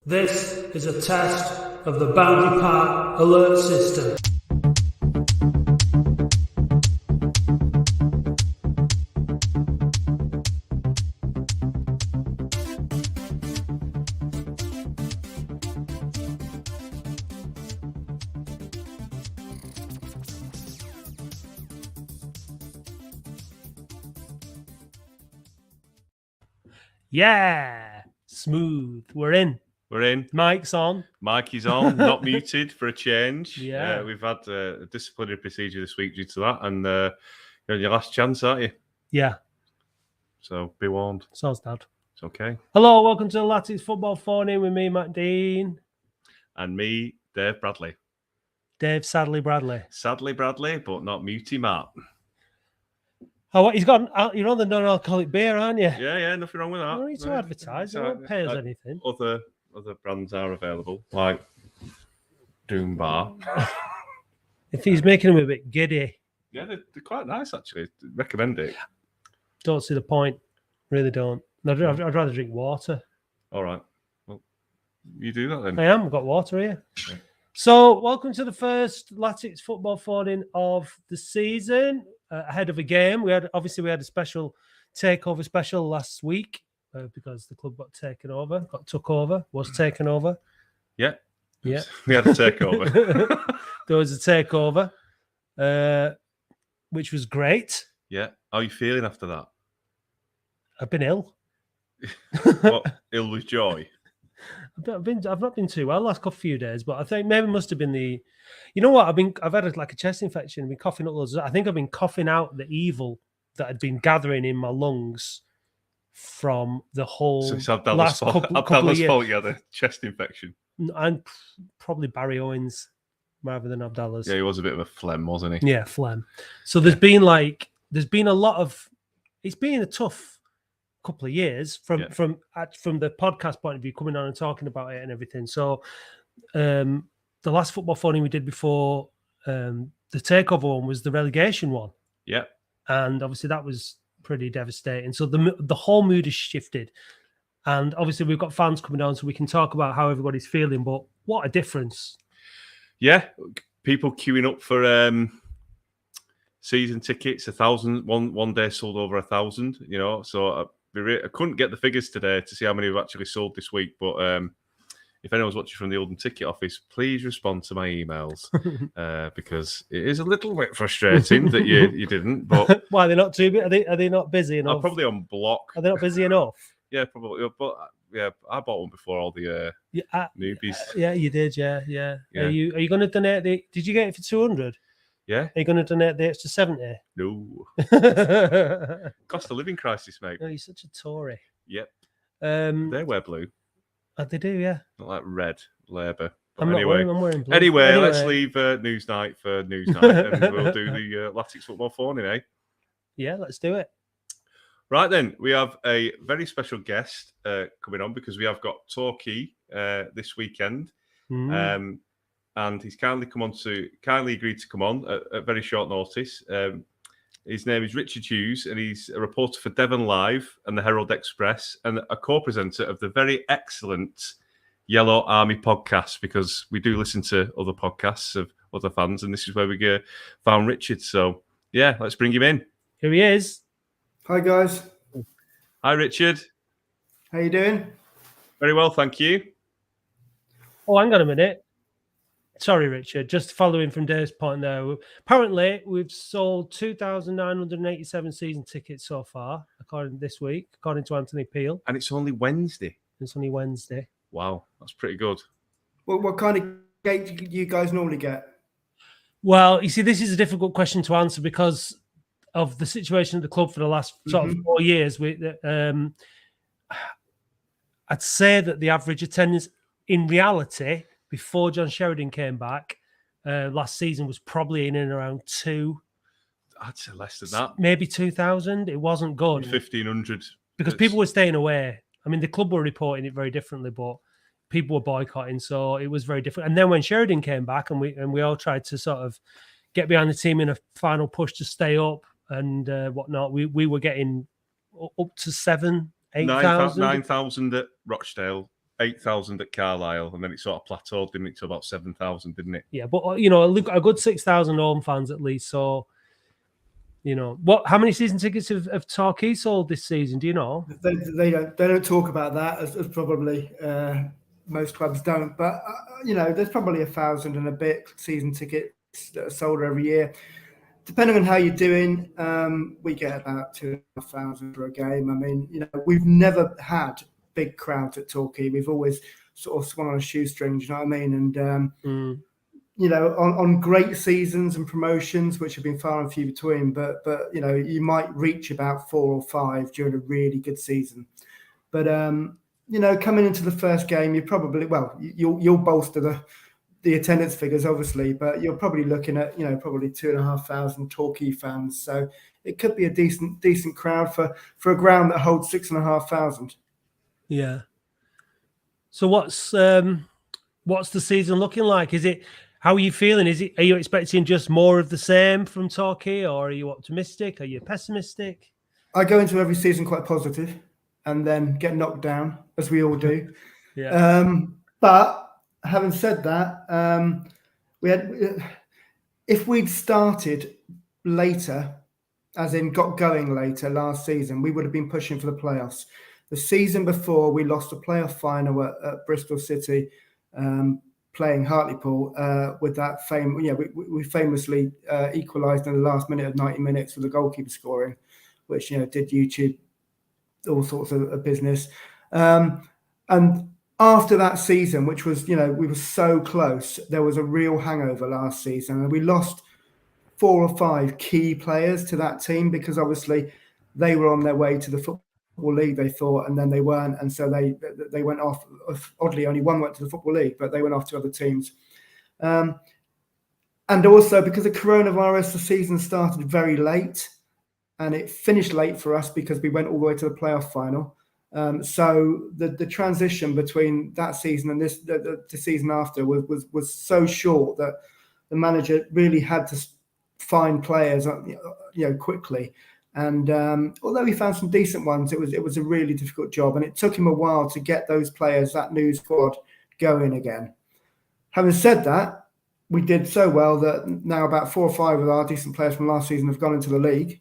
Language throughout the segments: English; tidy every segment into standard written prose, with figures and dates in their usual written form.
This is a test of the Boundary Park alert system. Yeah, smooth. We're in. We're in. Mic's on. Mike is on, not muted for a change. Yeah. We've had a disciplinary procedure this week due to that, and you're on your last chance, aren't you? Yeah. So be warned. So's Dad. It's okay. Hello, welcome to the Latics Football Phone-In with me, Matt Dean. And me, Dave Bradley. Dave Sadly Bradley. Sadly Bradley, but not muty Matt. Oh, what? You're on the non-alcoholic beer, aren't you? Yeah, nothing wrong with that. No need to advertise. They won't pay us anything. Other brands are available, like Doom Bar. If he's making them a bit giddy. Yeah, they're quite nice, actually. Recommend it. Don't see the point. Really don't. I'd rather drink water. All right. Well, you do that then. I am. I've got water here. Okay. So, welcome to the first Latics Football Phone-In of the season. Ahead of a game, we had a special takeover special last week because the club was taken over. Yeah. We had a takeover. There was a takeover, which was great. Yeah. How are you feeling after that? I've been ill. What? Ill with joy? I've not been too well the last couple of few days, but I think maybe it must have been the. You know what? I've had a chest infection. I've been coughing up loads. I think I've been coughing out the evil that had been gathering in my lungs from the whole last couple of years. Fault you had a chest infection. And probably Barry Owens rather than Abdallah's. Yeah, he was a bit of a phlegm, wasn't he? Yeah, phlegm. So there's been a lot of. It's been a tough couple of years from the podcast point of view, coming on and talking about it and everything. So the last football phone we did before the takeover one was the relegation one. Yeah. And obviously that was pretty devastating. So the whole mood has shifted. And obviously we've got fans coming on so we can talk about how everybody's feeling, but what a difference. Yeah. People queuing up for season tickets, 1,000. One day sold over 1,000, so I couldn't get the figures today to see how many have actually sold this week, but if anyone's watching from the Oldham Ticket Office, please respond to my emails because it is a little bit frustrating that you didn't. But why are they not too? Are they not busy enough? I'm probably on block. Are they not busy enough? Yeah, probably. But yeah, I bought one before all the newbies. Yeah, you did. Yeah. Are you going to donate the? Did you get it for 200? Yeah. Are you going to donate the extra 70? No. Cost of living crisis, mate. No, you're such a Tory. Yep. They wear blue. They do, yeah. Not like red, Labour. I'm wearing blue. Anyway, let's leave news night for news night and we'll do the Latics Football Phone-In, eh? Yeah, let's do it. Right then, we have a very special guest coming on because we have got Torquay this weekend. And he's kindly agreed to come on at very short notice. His name is Richard Hughes, and he's a reporter for Devon Live and the Herald Express, and a co-presenter of the very excellent Yellow Army podcast, because we do listen to other podcasts of other fans, and this is where we found Richard. So, yeah, let's bring him in. Here he is. Hi, guys. Hi, Richard. How you doing? Very well, thank you. Oh, hang on a minute. Sorry, Richard. Just following from Dave's point there. Apparently, we've sold 2,987 season tickets so far, according to Anthony Peel. And it's only Wednesday. It's only Wednesday. Wow, that's pretty good. Well, what kind of gate do you guys normally get? Well, you see, this is a difficult question to answer because of the situation at the club for the last sort of 4 years. I'd say that the average attendance in reality, before John Sheridan came back last season, was probably in and around 2. I'd say less than that. Maybe 2,000. It wasn't good. 1,500. Because people were staying away. I mean, the club were reporting it very differently, but people were boycotting, so it was very different. And then when Sheridan came back, and we all tried to sort of get behind the team in a final push to stay up and whatnot, we were getting up to 7,000, 8,000. 9,000 at Rochdale. 8,000 at Carlisle, and then it sort of plateaued, didn't it, to about 7,000, didn't it? Yeah, but a good 6,000 home fans at least. So, how many season tickets have Torquay sold this season? Do you know? They don't talk about that as probably most clubs don't. But there's probably 1,000 and a bit season tickets that are sold every year. Depending on how you're doing, we get about 2,500 for a game. I mean, we've never had big crowds at Torquay. We've always sort of swung on a shoestring. Do you know what I mean? And on great seasons and promotions, which have been far and few between, but you might reach about 4 or 5 during a really good season. But coming into the first game, you probably you'll bolster the attendance figures, obviously, but you're probably looking at probably 2,500 Torquay fans. So it could be a decent crowd for a ground that holds 6,500. Yeah. So what's the season looking like? How are you feeling? Are you expecting just more of the same from Torquay, or are you optimistic? Are you pessimistic? I go into every season quite positive and then get knocked down, as we all do. Yeah. But having said that, if we'd started later, as in got going later last season, we would have been pushing for the playoffs. The season before, we lost a playoff final at Bristol City, playing Hartlepool with that fame. We famously equalised in the last minute of 90 minutes with the goalkeeper scoring, which did YouTube all sorts of business. And after that season, which was we were so close, there was a real hangover last season, and we lost 4 or 5 key players to that team because obviously they were on their way to the Football League, they thought, and then they weren't, and so they went off. Oddly, only one went to the Football League, but they went off to other teams. And also because of coronavirus, the season started very late, and it finished late for us because we went all the way to the playoff final. So the transition between that season and the season after was so short that the manager really had to find players quickly. And although he found some decent ones, it was a really difficult job, and it took him a while to get those players, that new squad, going again. Having said that, we did so well that now about 4 or 5 of our decent players from last season have gone into the league,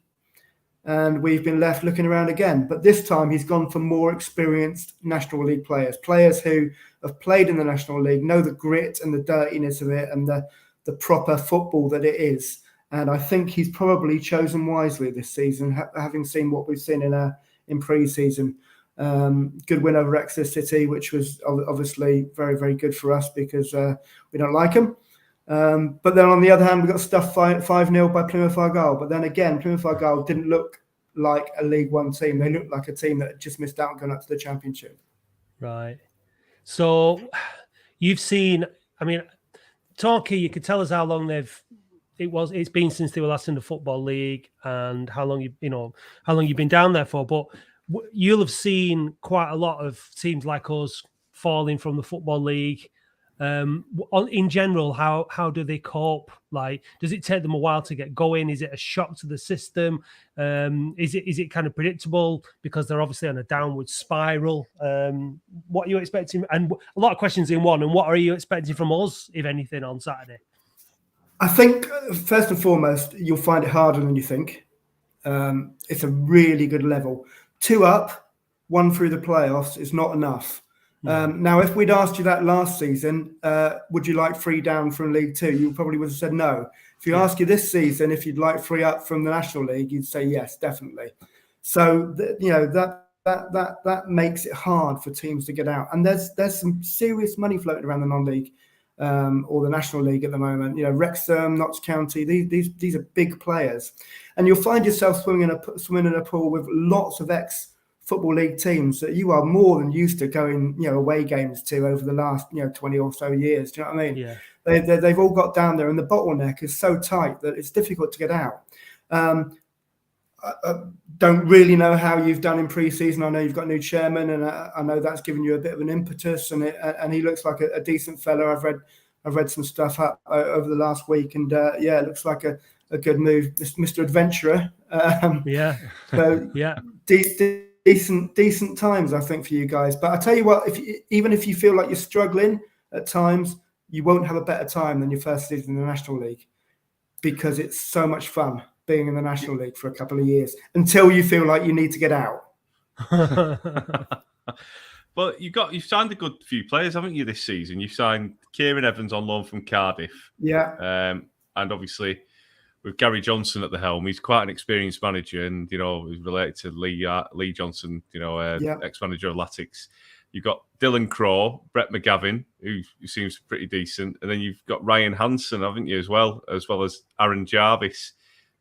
and we've been left looking around again. But this time he's gone for more experienced National League players who have played in the National League, know the grit and the dirtiness of it and the proper football that it is. And I think he's probably chosen wisely this season, having seen what we've seen in pre-season. Good win over Exeter City, which was obviously very, very good for us because we don't like them. But then on the other hand, we got stuffed 5-0 by Plymouth Argyle. But then again, Plymouth Argyle didn't look like a League One team. They looked like a team that had just missed out on going up to the Championship. Right. So you've seen, Torquay, you could tell us how long it's been since they were last in the Football League and how long you've been down there for. But you'll have seen quite a lot of teams like us falling from the Football League. In general, how do they cope? Like, does it take them a while to get going? Is it a shock to the system? Is it kind of predictable because they're obviously on a downward spiral? What are you expecting? And a lot of questions in one. And what are you expecting from us, if anything, on Saturday? I think first and foremost, you'll find it harder than you think. It's a really good level. 2 up, 1 through the playoffs is not enough. Now, if we'd asked you that last season, would you like 3 down from League 2? You probably would have said no. If you ask you this season if you'd like 3 up from the National League, you'd say yes, definitely. So that makes it hard for teams to get out. And there's some serious money floating around the non-league or the National League at the moment. Wrexham, Notts County, these are big players, and you'll find yourself swimming in a pool with lots of ex-Football League teams that you are more than used to going away games to over the last 20 or so years. Do you know what I mean? Yeah. They've all got down there, and the bottleneck is so tight that it's difficult to get out. I don't really know how you've done in pre-season. I know you've got a new chairman, and I know that's given you a bit of an impetus. And he looks like a decent fella. I've read some stuff up over the last week, and it looks like a good move, Mr. Adventurer. Yeah. So yeah, decent times, I think, for you guys. But I tell you what, even if you feel like you're struggling at times, you won't have a better time than your first season in the National League, because it's so much fun being in the National League for a couple of years until you feel like you need to get out. Well, you've signed a good few players, haven't you, this season? You've signed Kieran Evans on loan from Cardiff. Yeah. And obviously, with Gary Johnson at the helm, he's quite an experienced manager, and he's related to Lee Johnson, ex-manager of Latics. You've got Dylan Crow, Brett McGavin, who seems pretty decent, and then you've got Ryan Hansen, haven't you, as well as Aaron Jarvis,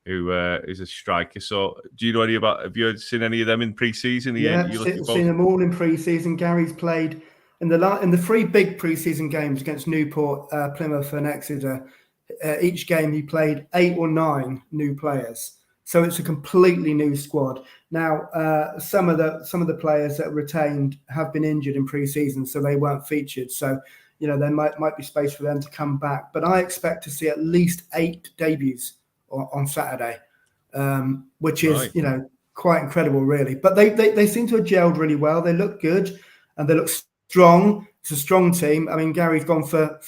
who is a striker. So, do you know have you seen any of them in pre-season? Yeah, seen them all in pre-season. Gary's played in the 3 big pre-season games against Newport, Plymouth, and Exeter. Each game he played 8 or 9 new players, so it's a completely new squad. Now, some of the players that are retained have been injured in pre-season, so they weren't featured. So, there might be space for them to come back. But I expect to see at least 8 debuts on Saturday, which is quite incredible, really. But they seem to have gelled really well. They look good and they look strong. It's a strong team. I mean, Gary's gone for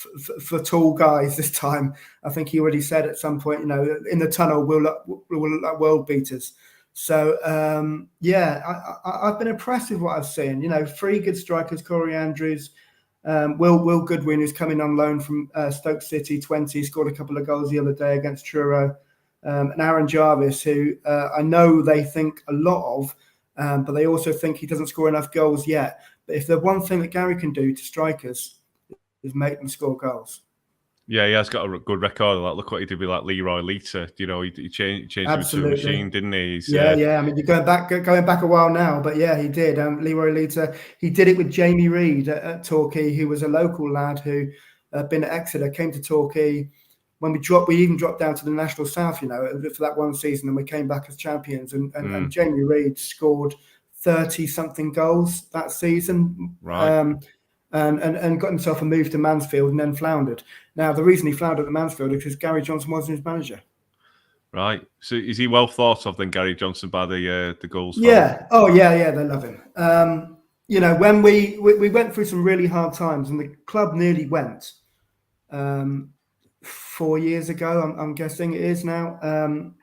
tall guys this time. I think he already said at some point, in the tunnel we'll look like world beaters. So I've been impressed with what I've seen. 3 good strikers: Corey Andrews, Will Goodwin, who's coming on loan from Stoke City, 20, scored a couple of goals the other day against Truro, and Aaron Jarvis, who I know they think a lot of, but they also think he doesn't score enough goals yet. But if there's one thing that Gary can do to strikers is make them score goals. Yeah, he has got a good record. Look what he did with Leroy Lita. He changed him to a machine, didn't he? Yeah. I mean, you're going back a while now, but yeah, he did. Leroy Lita. He did it with Jamie Reid at Torquay, who was a local lad who had been at Exeter, came to Torquay. When we even dropped down to the National South, for that one season, and we came back as champions. And Jamie Reid scored 30-something goals that season. Right. And got himself a move to Mansfield and then floundered. Now, the reason he floundered at Mansfield is because Gary Johnson wasn't his manager. Right. So is he well thought of then, Gary Johnson, by the goals? Yeah. Fans? Oh, yeah. They love him. When we went through some really hard times, and the club nearly went 4 years ago, I'm guessing it is now.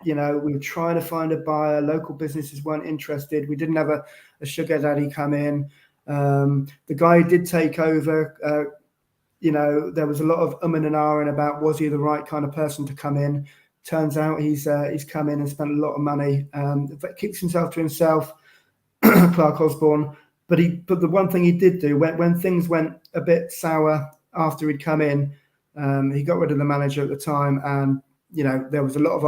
We were trying to find a buyer. Local businesses weren't interested. We didn't have a sugar daddy come in. The guy who did take over, there was a lot of and ahhing about, was he the right kind of person to come in? Turns out he's come in and spent a lot of money. Keeps himself to himself, Clark Osborne. But the one thing he did do, when things went a bit sour after he'd come in, he got rid of the manager at the time, and there was a lot of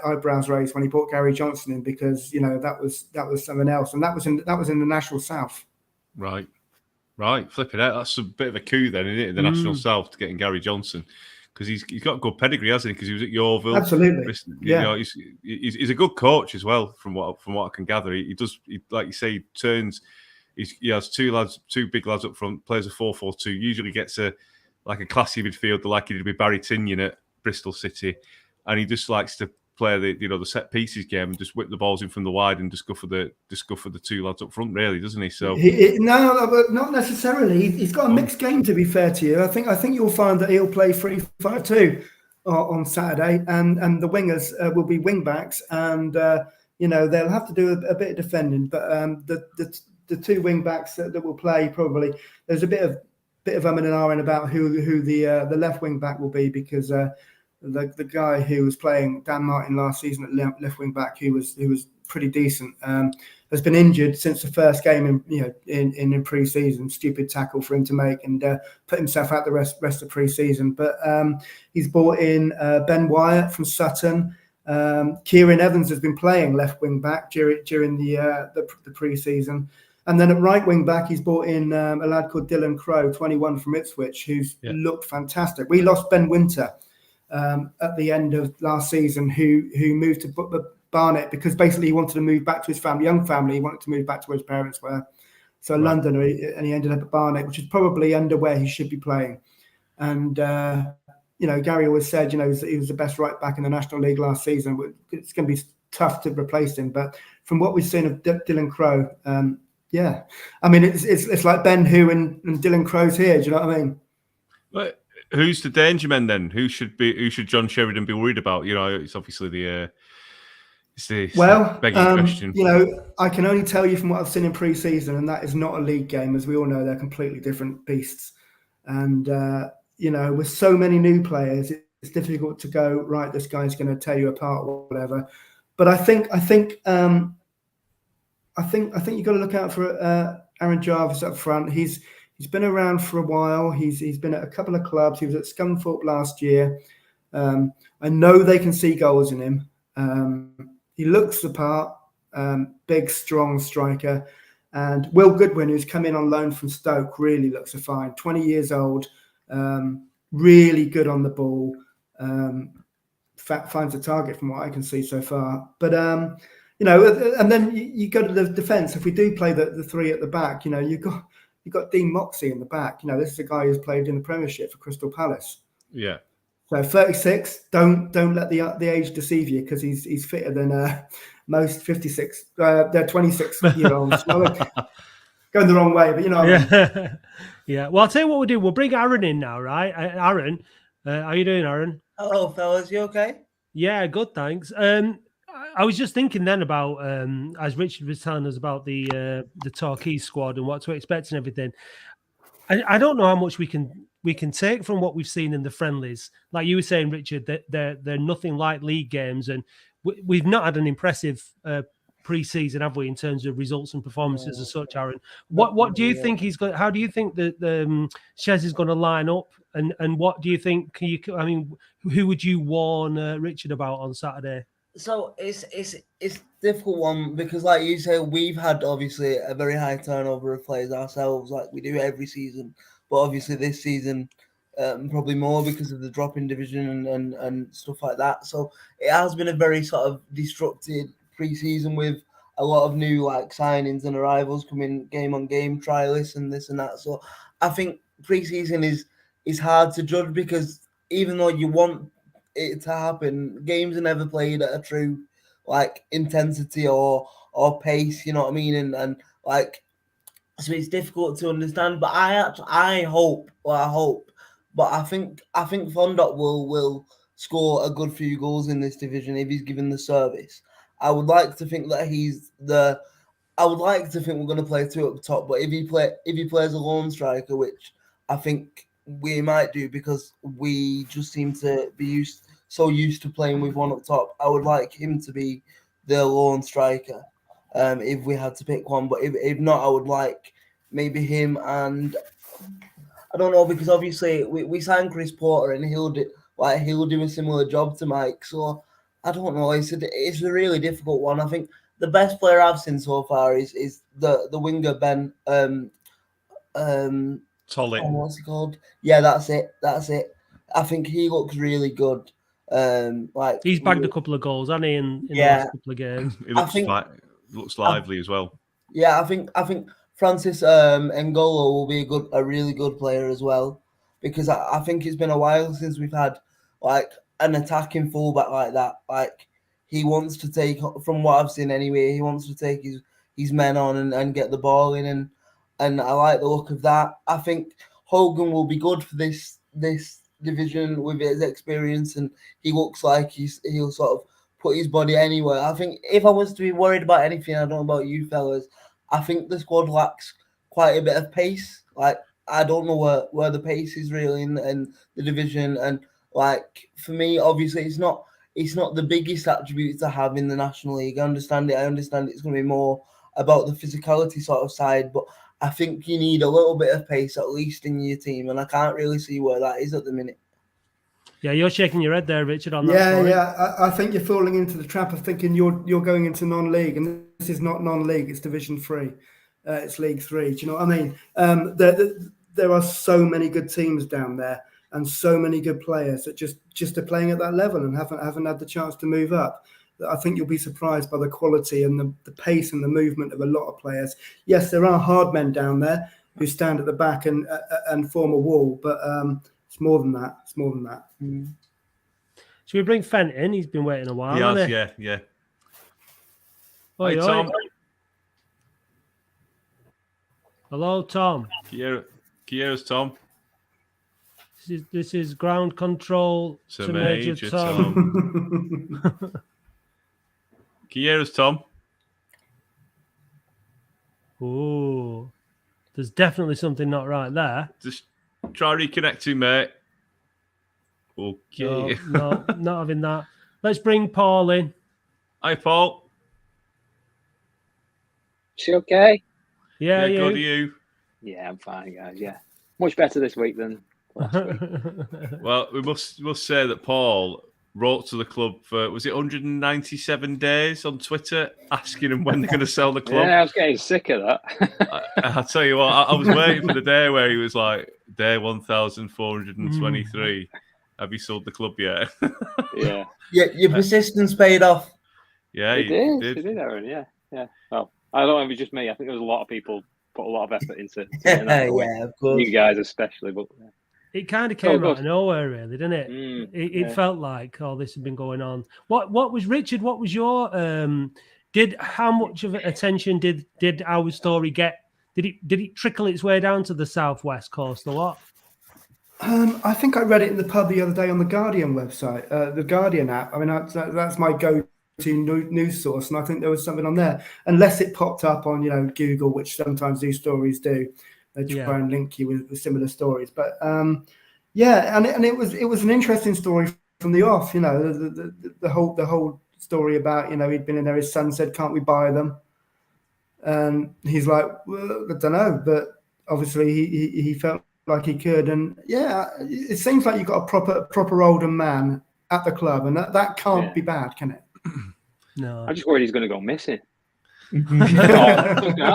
eyebrows raised when he brought Gary Johnson in, because that was something else, and that was in the National South. Right. Flipping out. That's a bit of a coup then, isn't it? The National South, to getting Gary Johnson, because he's got a good pedigree, hasn't he? Because he was at Yeovil. Absolutely. He's a good coach as well, from what I can gather. He does, like you say, he has 2 big lads up front, plays a 4-4-2, usually gets a classy midfielder like he did with Barry Tinian at Bristol City, and he just likes to play the set pieces game and just whip the balls in from the wide and just go for the 2 lads up front, really, doesn't he? So no, not necessarily. He's got a mixed game, to be fair to you. I think you'll find that he'll play 3-5-2 on Saturday, and the wingers will be wing backs, and they'll have to do a bit of defending, but the 2 wing backs that will play, probably there's a bit of and ahhing about who the left wing back will be, because the guy who was playing, Dan Martin, last season at left wing back, who was pretty decent, has been injured since the first game in pre-season. Stupid tackle for him to make, and put himself out the rest of pre-season. But he's brought in Ben Wyatt from Sutton. Kieran Evans has been playing left wing back during the pre-season. And then at right wing back, he's brought in a lad called Dylan Crow, 21, from Ipswich, who's looked fantastic. We lost Ben Winter at the end of last season, who moved to Barnet, because basically he wanted to move back to his young family. He wanted to move back to where his parents were. So right. London, and he ended up at Barnet, which is probably under where he should be playing. And, Gary always said, he was the best right back in the National League last season. It's going to be tough to replace him. But from what we've seen of Dylan Crowe, yeah, I mean it's like Ben Hu and Dylan Crowe's here. Do you know what I mean? But who's the danger men then? Who should John Sheridan be worried about? It's obviously the begging question. I can only tell you from what I've seen in pre-season, and that is not a league game, as we all know. They're completely different beasts, and with so many new players, it's difficult to go right. This guy's going to tear you apart or whatever. But I think you've got to look out for Aaron Jarvis up front. He's been around for a while. He's been at a couple of clubs. He was at Scunthorpe last year. I know they can see goals in him. He looks the part. Big, strong striker. And Will Goodwin, who's come in on loan from Stoke, really looks a fine. 20 years old, really good on the ball. Finds a target from what I can see so far. But and then you go to the defence. If we do play the three at the back, you've got Dean Moxey in the back. This is a guy who's played in the Premiership for Crystal Palace. Yeah. So 36. Don't let the age deceive you, because he's fitter than most 56. They're 26-year-olds. Going the wrong way, but you know what I mean. Yeah. Well, I'll tell you what we'll do. We'll bring Aaron in now, right? Aaron, how you doing, Aaron? Hello, fellas. You okay? Yeah, good, thanks. I was just thinking then about, as Richard was telling us about the Torquay squad and what to expect and everything. I don't know how much we can take from what we've seen in the friendlies. Like you were saying, Richard, that they're nothing like league games, and we've not had an impressive pre-season, have we, in terms of results and performances as such, Aaron? What do you think he's going? How do you think that Shez is going to line up? And what do you think? Who would you warn Richard about on Saturday? So it's a difficult one, because, like you say, we've had obviously a very high turnover of players ourselves, like we do every season. But obviously this season, probably more because of the drop in division and stuff like that. So it has been a very sort of disrupted pre-season with a lot of new signings and arrivals coming game on game, trialists and this and that. So I think pre-season is hard to judge, because even though you want it to happen, games are never played at a true intensity or pace, you know what I mean? And so it's difficult to understand. But I hope, but I think Fondop will score a good few goals in this division if he's given the service. I would like to think that I would like to think we're going to play two up the top, but if he plays a lone striker, which I think we might do because we just seem to be so used to playing with one up top, I would like him to be the lone striker if we had to pick one. But if not, I would like maybe him, and I don't know, because obviously we signed Chris Porter and he'll do a similar job to Mike. So I don't know. It's a really difficult one. I think the best player I've seen so far is the winger Ben Tolly. What's he called? Yeah, that's it. I think he looks really good. He's bagged a couple of goals, hasn't he, in the last couple of games? He looks lively as well. Yeah, I think Francis N'Golo will be a really good player as well, because I think it's been a while since we've had an attacking fullback like that. He wants to take, from what I've seen anyway, he wants to take his men on and get the ball in, and I like the look of that. I think Hogan will be good for this division with his experience, and he looks like he'll sort of put his body anywhere. I think if I was to be worried about anything, I don't know about you fellas, I think the squad lacks quite a bit of pace. I don't know where the pace is really in the division, and for me, obviously it's not the biggest attribute to have in the National League. I understand it's going to be more about the physicality sort of side, but I think you need a little bit of pace at least in your team, and I can't really see where that is at the minute. Yeah, you're shaking your head there, Richard, on that point. Yeah. I think you're falling into the trap of thinking you're going into non-league, and this is not non-league, it's Division 3. It's League 3. Do you know what I mean? There are so many good teams down there, and so many good players that just are playing at that level and haven't had the chance to move up. I think you'll be surprised by the quality and the pace and the movement of a lot of players. Yes, there are hard men down there who stand at the back and form a wall, but it's more than that. Should we bring Fenton? He's been waiting a while. He has, yeah. Hi, Tom. Hello, Tom. Can you hear us, Tom? This is ground control to Major Tom. Can you hear us, Tom? Oh, there's definitely something not right there. Just try reconnecting, mate. Okay. No, not having that. Let's bring Paul in. Hi, Paul. She okay? Yeah, you? Good, you? Yeah, I'm fine, guys. Yeah, much better this week than last week. Well, we must say that Paul wrote to the club for, was it 197 days on Twitter, asking them when they're going to sell the club. Yeah, I was getting sick of that. I tell you what, I was waiting for the day where he was like, day 1,423. Have you sold the club yet? Yeah. Yeah, your persistence paid off. Yeah, it did, Aaron. Yeah. Well, I don't know if it was just me. I think there was a lot of people put a lot of effort into getting that going. Yeah, of course. You guys especially, but it kind of came out of nowhere, really, didn't it? It felt like, this had been going on. What was Richard? What was your how much of attention did our story get? Did it trickle its way down to the southwest coast or what? I think I read it in the pub the other day on the Guardian website, the Guardian app. I mean, that's my go-to news source, and I think there was something on there. Unless it popped up on Google, which sometimes these stories do. They try and link you with similar stories, but and it was an interesting story from the off. The whole story about he'd been in there. His son said, "Can't we buy them?" And he's like, "Well, I don't know," but obviously he felt like he could, and it seems like you've got a proper older man at the club, and that can't be bad, can it? No, I'm just worried he's going to go missing. I think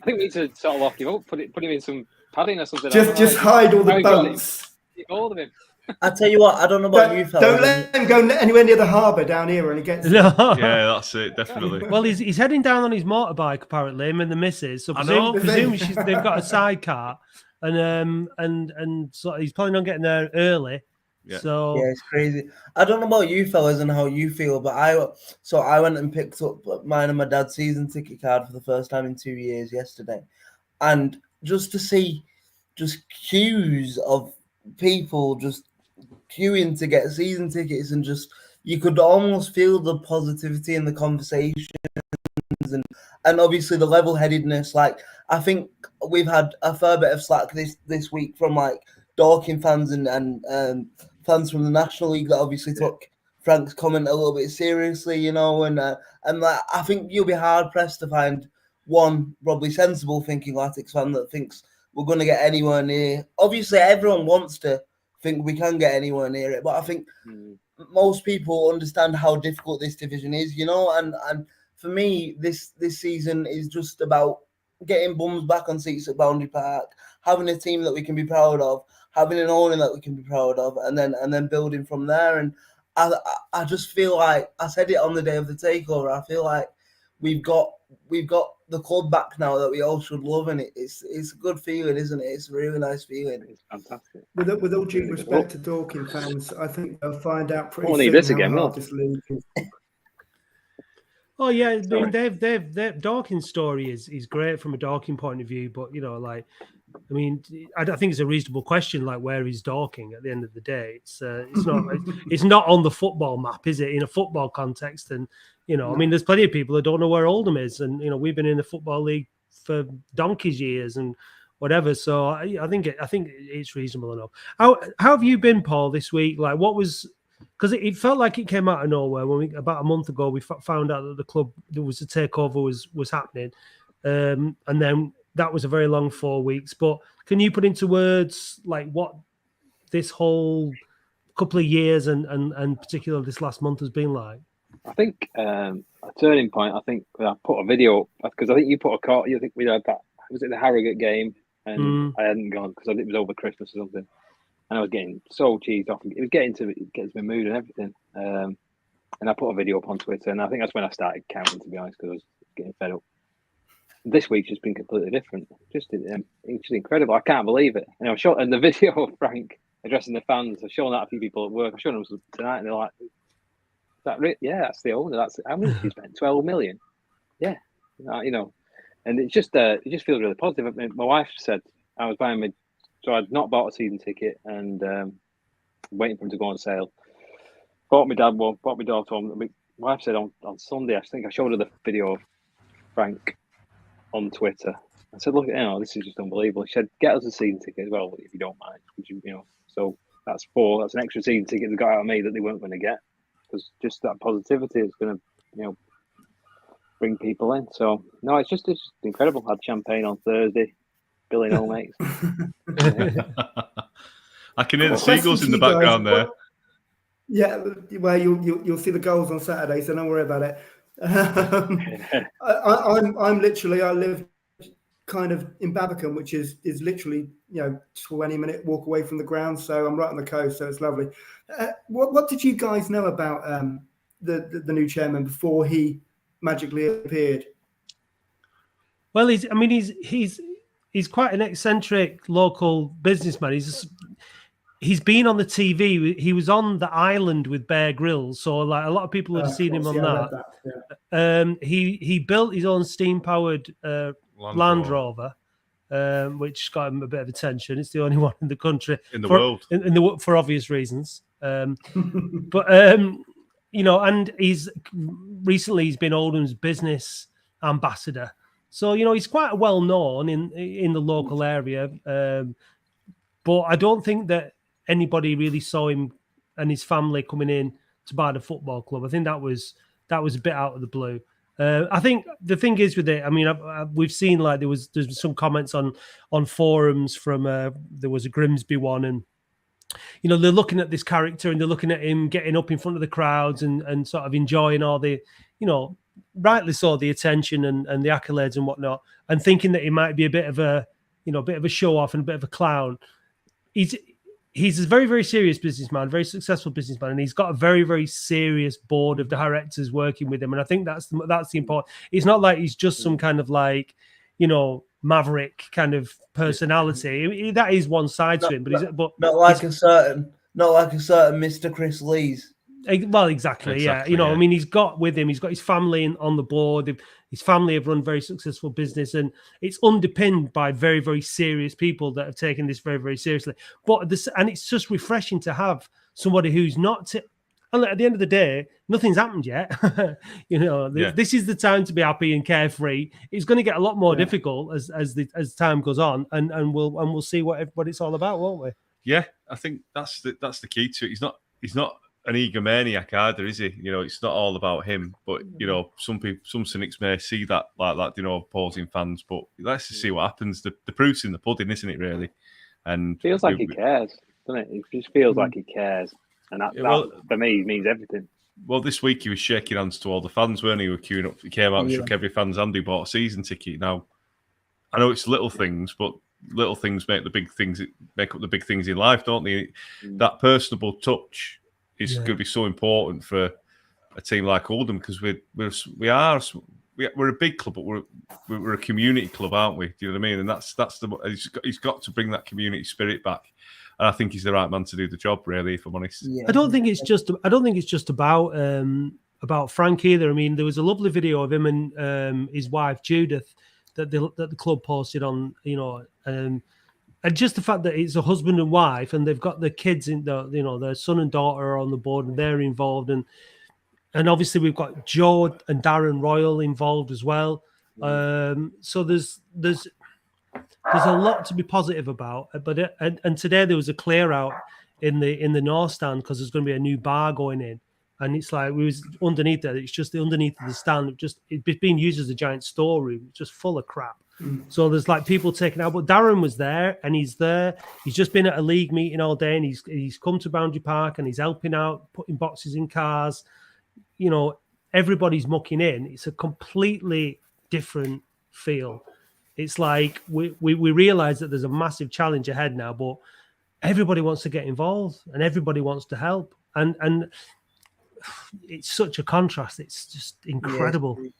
we need to sort of lock him up, put him in some padding or something. Just hide all the boats. All of him. I tell you what, I don't know about you fellas. Don't let him go anywhere near the harbour down here, and he gets. No. Yeah, that's it, definitely. Well, he's heading down on his motorbike apparently, him and the missus. So presumably they've got a sidecar, and so he's planning on getting there early. Yeah. So yeah, it's crazy. I don't know about you fellas and how you feel, but I went and picked up mine and my dad's season ticket card for the first time in 2 years yesterday, and just to see just queues of people just queuing to get season tickets, and just you could almost feel the positivity in the conversations and obviously the level-headedness. Like, I think we've had a fair bit of slack this week from like Dorking fans and fans from the National League that obviously took Frank's comment a little bit seriously, and like, I think you'll be hard pressed to find one probably sensible thinking Latics fan that thinks we're going to get anywhere near. Obviously, everyone wants to think we can get anywhere near it, but I think most people understand how difficult this division is, and for me, this season is just about getting bums back on seats at Boundary Park, having a team that we can be proud of, having an owner that we can be proud of, and then building from there. And I just feel like, I said it on the day of the takeover, I feel like we've got the club back now that we all should love, and it's a good feeling, isn't it? It's a really nice feeling. It's fantastic. With all due respect to Dorking fans, I think they'll find out pretty We'll soon need this how again, hard will this league is. Oh yeah, I mean, they've Dorking's story is great from a Dorking point of view, but I think it's a reasonable question, like, where is Dorking at the end of the day? It's not on the football map, is it? In a football context, and I mean, there's plenty of people that don't know where Oldham is, and we've been in the football league for donkey's years and whatever. So I think it's reasonable enough. How have you been, Paul, this week? Like, what was? Because it felt like it came out of nowhere when about a month ago we found out that the club, there was a takeover was happening, and then that was a very long 4 weeks. But can you put into words like what this whole couple of years and particularly this last month has been like? I think a turning point. I think I put a video because I think you put a call. You think we had that? Was it the Harrogate game? And I hadn't gone because I think it was over Christmas or something. And I was getting so cheesed off. It was getting to my mood and everything. And I put a video up on Twitter, and I think that's when I started counting, to be honest, because I was getting fed up. This week's just been completely different. It's just incredible. I can't believe it. And the video of Frank addressing the fans, I've shown that a few people at work. I've shown them tonight, and they're like, "Yeah, that's the owner. That's how much he spent? 12 million." yeah, and it just feels really positive. I mean, my wife said I was so I'd not bought a season ticket and waiting for him to go on sale. Bought my dad one, bought my daughter one. My wife said on Sunday, I think I showed her the video of Frank on Twitter. I said, look, this is just unbelievable. She said, get us a season ticket as well, if you don't mind. Would you, so that's an extra season ticket they got out of me that they weren't going to get. Because just that positivity is going to, bring people in. So, no, it's just incredible. Had champagne on Thursday. Billy no mates. I can hear the seagulls in the background there. Yeah, well, you'll see the goals on Saturday, so don't worry about it. I'm literally, I live kind of in Babbacombe, which is literally 20-minute walk away from the ground. So I'm right on the coast, so it's lovely. What did you guys know about the new chairman before he magically appeared? Well, he's quite an eccentric local businessman. He's been on the TV. He was on the island with Bear Grylls, so like a lot of people have seen him on that. Yeah. He built his own steam-powered Land Rover, which got him a bit of attention. It's the only one in the country in the world, for obvious reasons. But and he's been Oldham's business ambassador. So he's quite well known in the local area. But I don't think that anybody really saw him and his family coming in to buy the football club. I think that was a bit out of the blue. I think the thing is with it, I mean, we've seen like there's some comments on forums from there was a Grimsby one, and they're looking at this character and they're looking at him getting up in front of the crowds and sort of enjoying all the, rightly so, the attention and the accolades and whatnot, and thinking that he might be a bit of a show off and a bit of a clown. He's a very, very serious businessman, very successful businessman, and he's got a very, very serious board of directors working with him. And I think that's the important. It's not like he's just some kind of like, maverick kind of personality. That is one side to him, but not like a certain Mr. Chris Lees. Well, exactly. Yeah. I mean, he's got his family on the board. His family have run very successful business, and it's underpinned by very, very serious people that have taken this very, very seriously. And it's just refreshing to have somebody who's not. And at the end of the day, nothing's happened yet. This is the time to be happy and carefree. It's going to get a lot more difficult as time goes on, and we'll see what it's all about, won't we? Yeah, I think that's the key to it. He's not an egomaniac either, is he? It's not all about him. But some cynics may see that like that, opposing fans. But let's just see what happens. The proof's in the pudding, isn't it? Really, and feels like he cares, doesn't it? It just feels like he cares, and that for me means everything. Well, this week he was shaking hands to all the fans, weren't he? Who were queuing up. He came out and shook every fan's hand who bought a season ticket. Now, I know it's little things, but little things make up the big things in life, don't they? That personable touch is going to be so important for a team like Oldham, because we're a big club, but we're a community club, aren't we? Do you know what I mean? And he's got to bring that community spirit back. And I think he's the right man to do the job, really, if I'm honest. Yeah. I don't think it's just about Frank either. I mean, there was a lovely video of him and his wife Judith that the club posted on, and just the fact that it's a husband and wife, and they've got the kids in their son and daughter are on the board, and they're involved, and obviously we've got Joe and Darren Royal involved as well. So there's a lot to be positive about. But and today there was a clear out in the North Stand because there's going to be a new bar going in, and it's like we was underneath there. It's just underneath of the stand. It's being used as a giant storeroom, just full of crap. So there's like people taking out, but Darren was there, and he's there. He's just been at a league meeting all day, and he's come to Boundary Park, and he's helping out, putting boxes in cars. Everybody's mucking in. It's a completely different feel. It's like we realize that there's a massive challenge ahead now, but everybody wants to get involved and everybody wants to help, and it's such a contrast. It's just incredible. Yeah.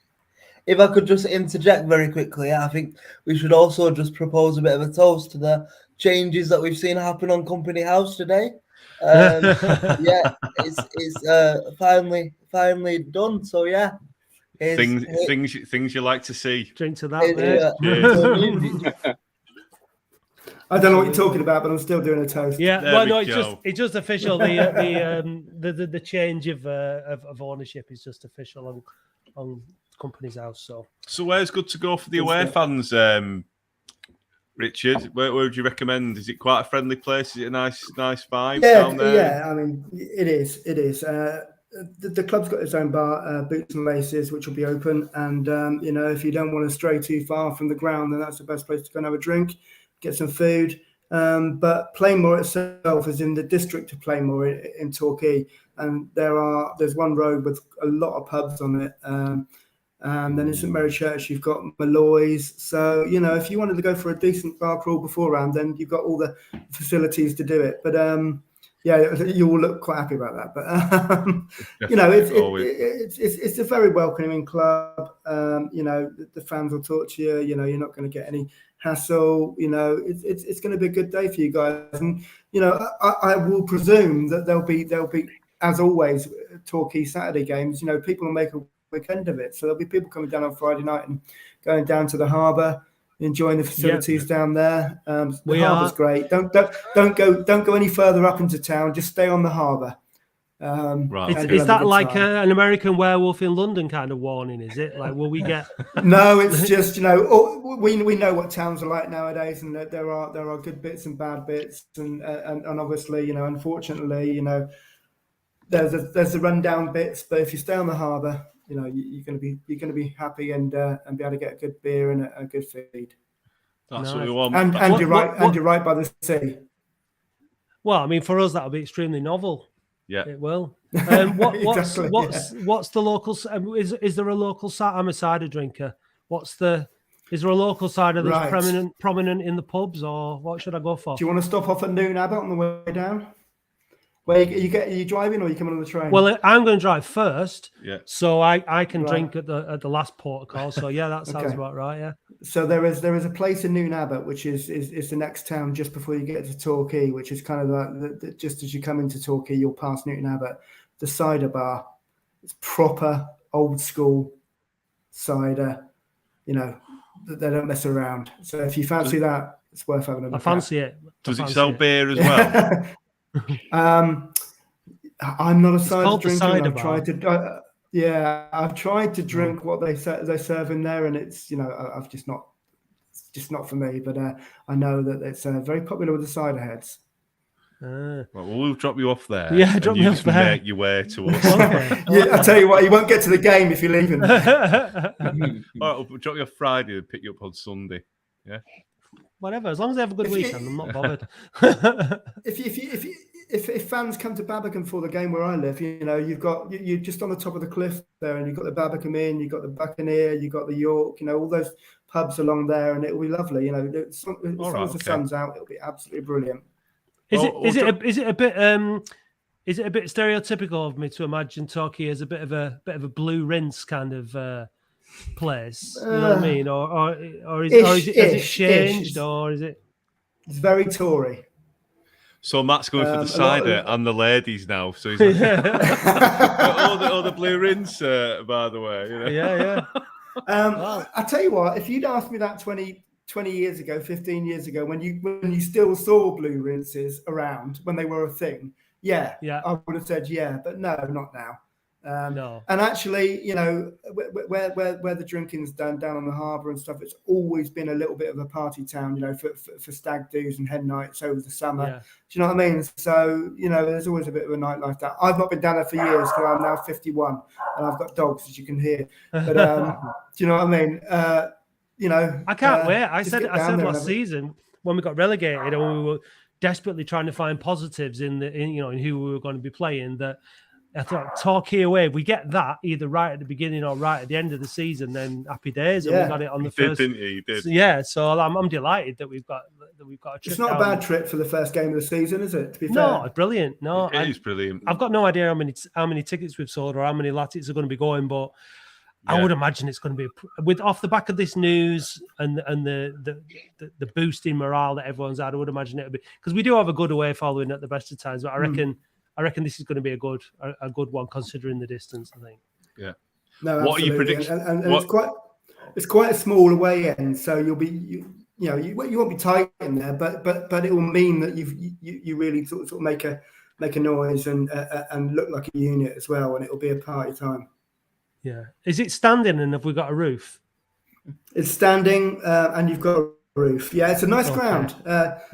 If I could just interject very quickly, I think we should also just propose a bit of a toast to the changes that we've seen happen on Company House today. It's finally done. So yeah, Things you like to see. Drink to that. I don't know what you're talking about, but I'm still doing a toast. Yeah, well, no, it's just official. The change of ownership is just official on Company's House. So where's good to go for the away fans, Richard? Where would you recommend? Is it quite a friendly place? Is it a nice vibe down there? Yeah, I mean, it is. The club's got its own bar, Boots and Laces, which will be open. And, if you don't want to stray too far from the ground, then that's the best place to go and have a drink, get some food. But Plainmoor itself is in the district of Plainmoor in Torquay. And there's one road with a lot of pubs on it. And then in St Mary Church, you've got Malloy's. So, if you wanted to go for a decent bar crawl beforehand, then you've got all the facilities to do it. But, you will look quite happy about that. But it's a very welcoming club. The fans will talk to you. You're not going to get any hassle. It's going to be a good day for you guys. And I will presume that there'll be as always Torquay Saturday games. People will make a weekend of it. So there'll be people coming down on Friday night and going down to the harbour, enjoying the facilities down there. The harbour's great. Don't go any further up into town. Just stay on the harbour. Right. Is that like an American Werewolf in London kind of warning? Is it like, will we get? No, it's just we know what towns are like nowadays, and that there are good bits and bad bits, and obviously unfortunately there's the rundown bits. But if you stay on the harbour, you're going to be happy and be able to get a good beer and a good feed. That's what we want. And you're right by the sea. Well, I mean, for us that'll be extremely novel. Yeah, it will. What's the local? Is there a local side? I'm a cider drinker. Is there a local cider that's prominent in the pubs, or what should I go for? Do you want to stop off at Noon Abbot on the way down? Are you driving or are you coming on the train? Well, I'm going to drive first, so I can Right. drink at the last port of call. So that sounds about right. Yeah. So there is a place in Noon Abbot, which is the next town just before you get to Torquay, which is kind of like just as you come into Torquay, you'll pass Newton Abbot. The cider bar, it's proper old school cider. They don't mess around. So if you fancy that, it's worth having a look. I fancy it. Does it sell beer as well? I'm not a cider drinker. I've tried to drink what they serve in there, and it's I've just not. It's just not for me. But I know that it's very popular with the cider heads. Well, we'll drop you off there. Yeah, drop me off there. Make your way to us. I tell you what, you won't get to the game if you're leaving. All right, we'll drop you off Friday and pick you up on Sunday. Yeah. Whatever, as long as they have a good weekend, I'm not bothered. If fans come to Barbican for the game where I live, you're just on the top of the cliff there, and you've got the Barbican Inn, you've got the Buccaneer, you've got the York, all those pubs along there, and it will be lovely. As long as the sun's out, it'll be absolutely brilliant. Is it a bit stereotypical of me to imagine Torquay as a bit of a Blue Rinse kind of place? You know what I mean? Or has it changed? Or is it? It's very Tory. So Matt's going for the cider and the ladies now. So he's like, all the Blue Rinse, by the way. Yeah. I tell you what, if you'd asked me that 20 years ago, 15 years ago, when you still saw Blue Rinses around, when they were a thing, I would have said but no, not now. No. And actually, where the drinking's done down on the harbour and stuff, it's always been a little bit of a party town, for stag do's and hen nights over the summer. Yeah. Do you know what I mean? So, there's always a bit of a nightlife there. I've not been down there for years because I'm now 51 and I've got dogs, as you can hear. But do you know what I mean? I can't wait. I said last season when we got relegated and we were desperately trying to find positives in who we were going to be playing, that I thought Torquay away, if we get that either right at the beginning or right at the end of the season, then happy days. And we got it on the first. He did. So I'm delighted that we've got a trip. It's not a bad trip for the first game of the season, is it? To be fair. No, it's brilliant. No, it is brilliant. I've got no idea how many tickets we've sold or how many Latics are going to be going, but I would imagine it's going to be with off the back of this news and the boost in morale that everyone's had. I would imagine it would be, because we do have a good away following at the best of times, but I reckon this is going to be a good one considering the distance, I think. Yeah. No, What are your absolutely. predictions? And it's quite a small away end, so you won't be tight in there, but it will mean that you really sort of make a noise and look like a unit as well, and it will be a party time. Yeah. Is it standing and have we got a roof? It's standing and you've got a roof. Yeah, it's a nice ground.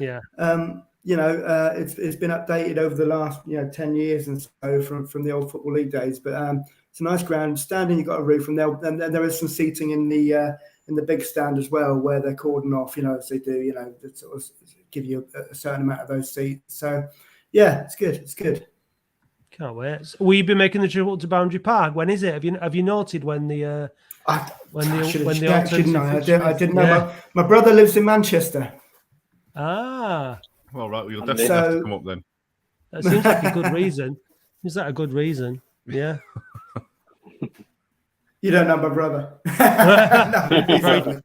Yeah. It's been updated over the last 10 years and so from the old Football League days. But it's a nice ground. Standing, you've got a roof, and there is some seating in the big stand as well, where they're cordoned off. As they do. To sort of give you a certain amount of those seats. So yeah, it's good. It's good. Can't wait. So will you be making the trip up to Boundary Park? When is it? Have you noted when the I I didn't know. My brother lives in Manchester. Ah. Well, right. You'll definitely have to come up then. That seems like a good reason. Is that a good reason? Yeah. You don't know my brother. Probably not,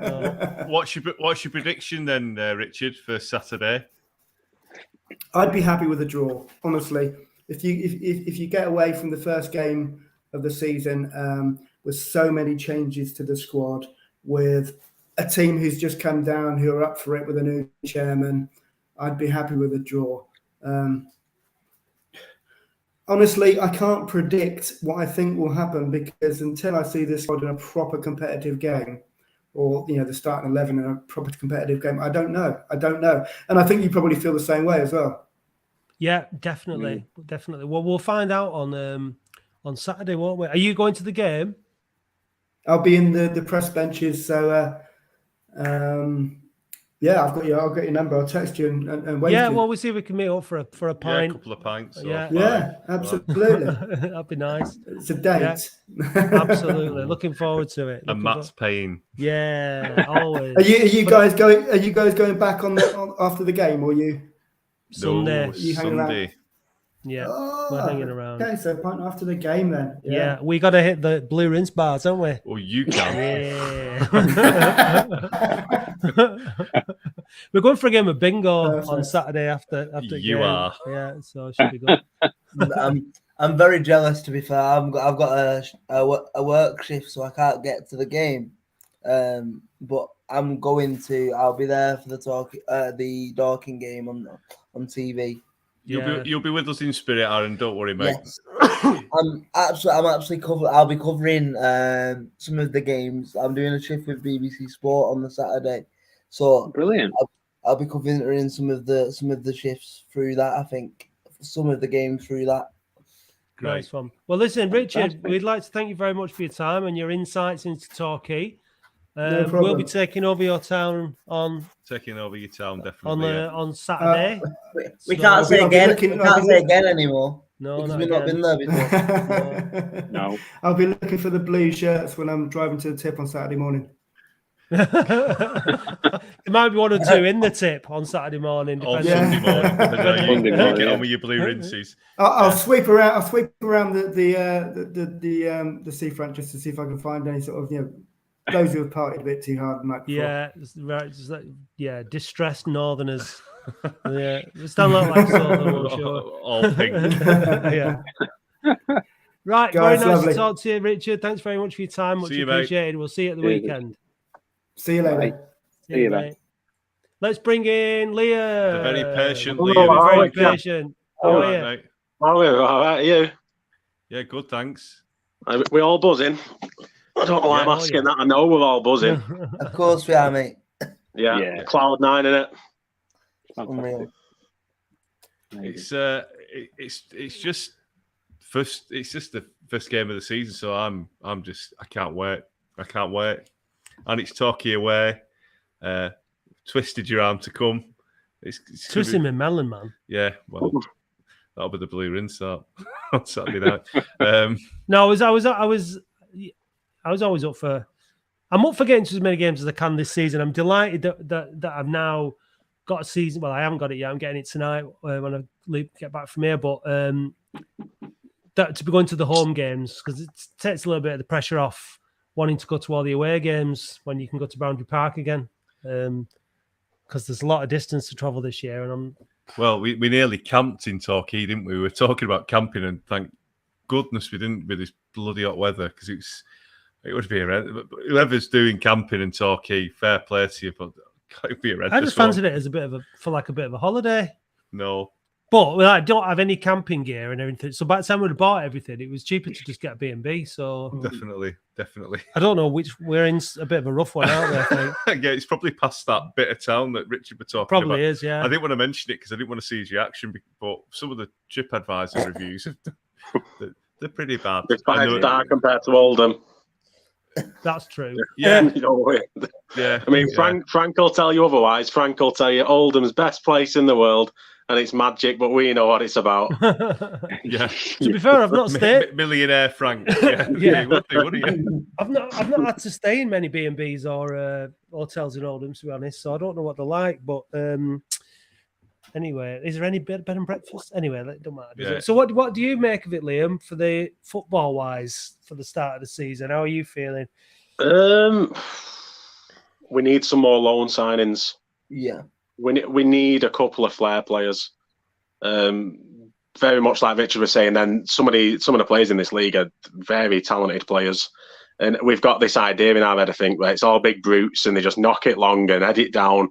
no. What's your prediction then, Richard, for Saturday? I'd be happy with a draw, honestly. If you get away from the first game of the season with so many changes to the squad, with a team who's just come down, who are up for it with a new chairman, I'd be happy with a draw. Honestly, I can't predict what I think will happen, because until I see this squad in a proper competitive game, or the starting 11 in a proper competitive game, I don't know. And I think you probably feel the same way as well. Yeah, definitely. Well, we'll find out on Saturday, won't we? Are you going to the game? I'll be in the press benches, so yeah, I'll get your number. I'll text you and wait. Yeah, well, we'll see if we can meet up for a pint. Yeah, a couple of pints. Yeah, absolutely. That'd be nice. It's a date. Yeah, absolutely. Looking forward to it. And Matt's paying. Yeah, always. Are you guys going back after the game, or you? Sunday. No, You hanging Sunday. around? Yeah, we're hanging around. Okay, so pint after the game then. Yeah, we got to hit the Blue Rinse bars, don't we? Well, you can. Yeah. We're going for a game of bingo Perfect. on Saturday after You game. are. Yeah, so it should be good. I'm very jealous, to be fair. I've got a work shift, so I can't get to the game. But I'll be there for the Dorking game on TV. You'll be with us in spirit, Aaron. Don't worry, mate. Yes. I'm actually I'll be covering some of the games. I'm doing a shift with BBC Sport on the Saturday, so Brilliant. I'll be covering some of the shifts through that. I think some of the games through that. Great. Nice one. Well, listen, Richard, we'd like to thank you very much for your time and your insights into Torquay. No problem. We'll be taking over your town on Definitely. Yeah. on Saturday. We can't say again. We can't say again anymore. No, because not we've not again. been there before. No. I'll be looking for the blue shirts when I'm driving to the tip on Saturday morning. There might be one or two in the tip on Saturday morning. On Depending. Sunday morning. Depending on Sunday you morning, get yeah. on with your blue rinses. I'll sweep around. I'll sweep around the seafront just to see if I can find any sort of those who have partied a bit too hard the night before. Yeah, right. Just like, distressed northerners. Yeah, it's done look like Southern, I'm sure. All pink. Yeah. Right, Guys, very nice lovely. to talk to you, Richard. Thanks very much for your time. Much See you, mate. appreciated. We'll see you at the Cheers. weekend. See you later. Bye. See you, mate. Let's bring in Leah. The very patient Hello, Liam. how Very are you? patient. Oh, How are All you? right, mate. How are you? All right, you? Yeah, good, thanks. We're all buzzing. I don't know why I'm Yeah, asking yeah. that. I know we're all buzzing. Of course we are, mate. Yeah, Yeah. Cloud 9 in it. Unreal. Amazing. It's just the first game of the season, so I can't wait. And it's Torquay away. Twisted your arm to come. It's Twisting my melon, man. Yeah, well, that'll be the blue rinse on Saturday night. No, I was always up for. I'm up for getting to as many games as I can this season. I'm delighted that I've now got a season. Well, I haven't got it yet. I'm getting it tonight when I get back from here. But that to be going to the home games, because it takes a little bit of the pressure off wanting to go to all the away games when you can go to Boundary Park again. Because there's a lot of distance to travel this year, and Well, we nearly camped in Torquay, didn't we? We were talking about camping, and thank goodness we didn't with this bloody hot weather, because it would be whoever's doing camping in Torquay, fair play to you, but it would be horrendous. I just fancied it as a bit of a holiday. No. But I don't have any camping gear and everything. So by the time we'd have bought everything, it was cheaper to just get a B&B. So Definitely. I don't know we're in a bit of a rough one, aren't we? I think. Yeah, it's probably past that bit of town that Richard was talking about. Probably is, yeah. I didn't want to mention it because I didn't want to see his reaction, but some of the TripAdvisor reviews, they're pretty bad. It's 5-star compared to Oldham. That's true. Yeah. Yeah. I mean, Frank will tell you otherwise. Frank will tell you Oldham's best place in the world, and it's magic, but we know what it's about. Yeah. To be fair, I've not stayed. Millionaire Frank. Yeah. Yeah. Wouldn't you? I've not had to stay in many B&Bs or hotels in Oldham, to be honest. So I don't know what they're like. But anyway, is there any bed and breakfast? Anyway, that don't matter. Does it? So what do you make of it, Liam? For the football wise, for the start of the season, how are you feeling? We need some more loan signings. Yeah. We need a couple of flair players. Very much like Richard was saying, then some of the players in this league are very talented players. And we've got this idea in our head, I think, where it's all big brutes and they just knock it long and head it down.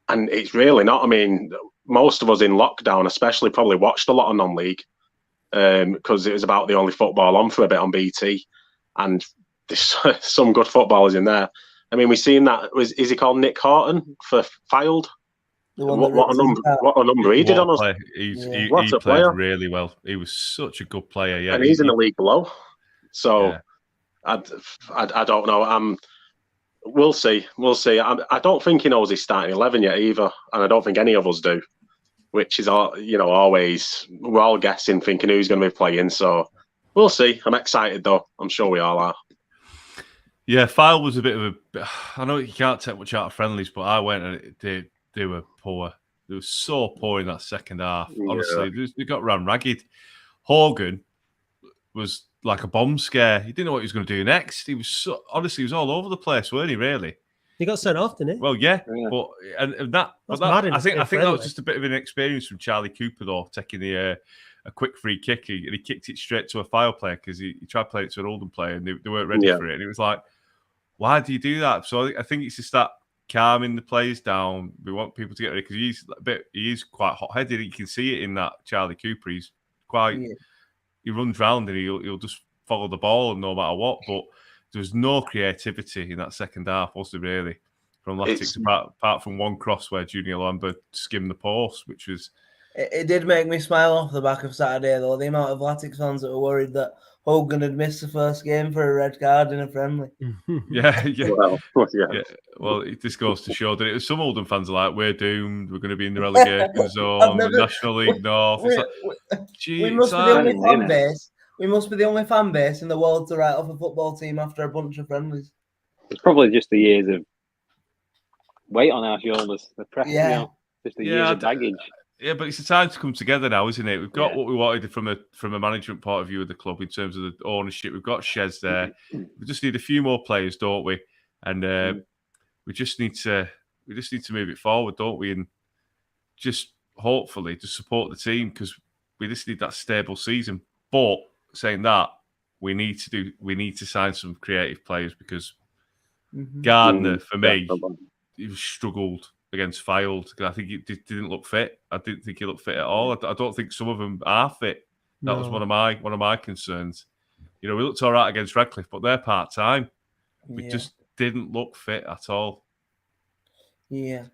And it's really not. I mean, most of us in lockdown especially probably watched a lot of non-league because it was about the only football on for a bit on BT. And there's some good footballers in there. I mean, we've seen that. Is he called Nick Horton for Filed? What a number he did on us. He played really well. He was such a good player. Yeah, and he's in the league below. So yeah. I don't know. We'll see. I don't think he knows he's starting 11 yet either, and I don't think any of us do. Which is always we're all guessing, thinking who's going to be playing. So we'll see. I'm excited though. I'm sure we all are. Yeah, File was a bit of a. I know you can't take much out of friendlies, but I went and they were poor. They were so poor in that second half. Honestly, they got ran ragged. Hogan was like a bomb scare. He didn't know what he was going to do next. He was he was all over the place, weren't he? Really. He got sent off, didn't he? Well, yeah. But I think that was just a bit of an experience from Charlie Cooper though, taking a quick free kick, and he kicked it straight to a File player because he tried playing it to an Oldham player and they weren't ready for it. And it was like, why do you do that? So I think it's just that calming the players down. We want people to get ready because he is quite hot-headed. You can see it in that Charlie Cooper. He's quite he runs round and he'll just follow the ball no matter what. But there was no creativity in that second half, was there really? From Latics, apart from one cross where Junior Lambert skimmed the post, which was. It did make me smile off the back of Saturday, though. The amount of Latics fans that were worried that Hogan had missed the first game for a red card in a friendly. Yeah. Well, this goes to show that some Oldham fans are like, we're doomed. We're going to be in the relegation zone. The National League North. We must be the only fan base. We must be the only fan base in the world to write off a football team after a bunch of friendlies. It's probably just the years of weight on our shoulders. The pressure, just the years of baggage. Yeah, but it's the time to come together now, isn't it? We've got what we wanted from a management point of view of the club in terms of the ownership. We've got Shez there. We just need a few more players, don't we? And we just need to move it forward, don't we? And just hopefully to support the team because we just need that stable season. But saying that, we need to sign some creative players because Gardner, for me, he struggled against Filed because I think he didn't look fit. I didn't think he looked fit at all. I don't think some of them are fit. That was one of my concerns. We looked all right against Radcliffe, but they're part time. We just didn't look fit at all. Yeah.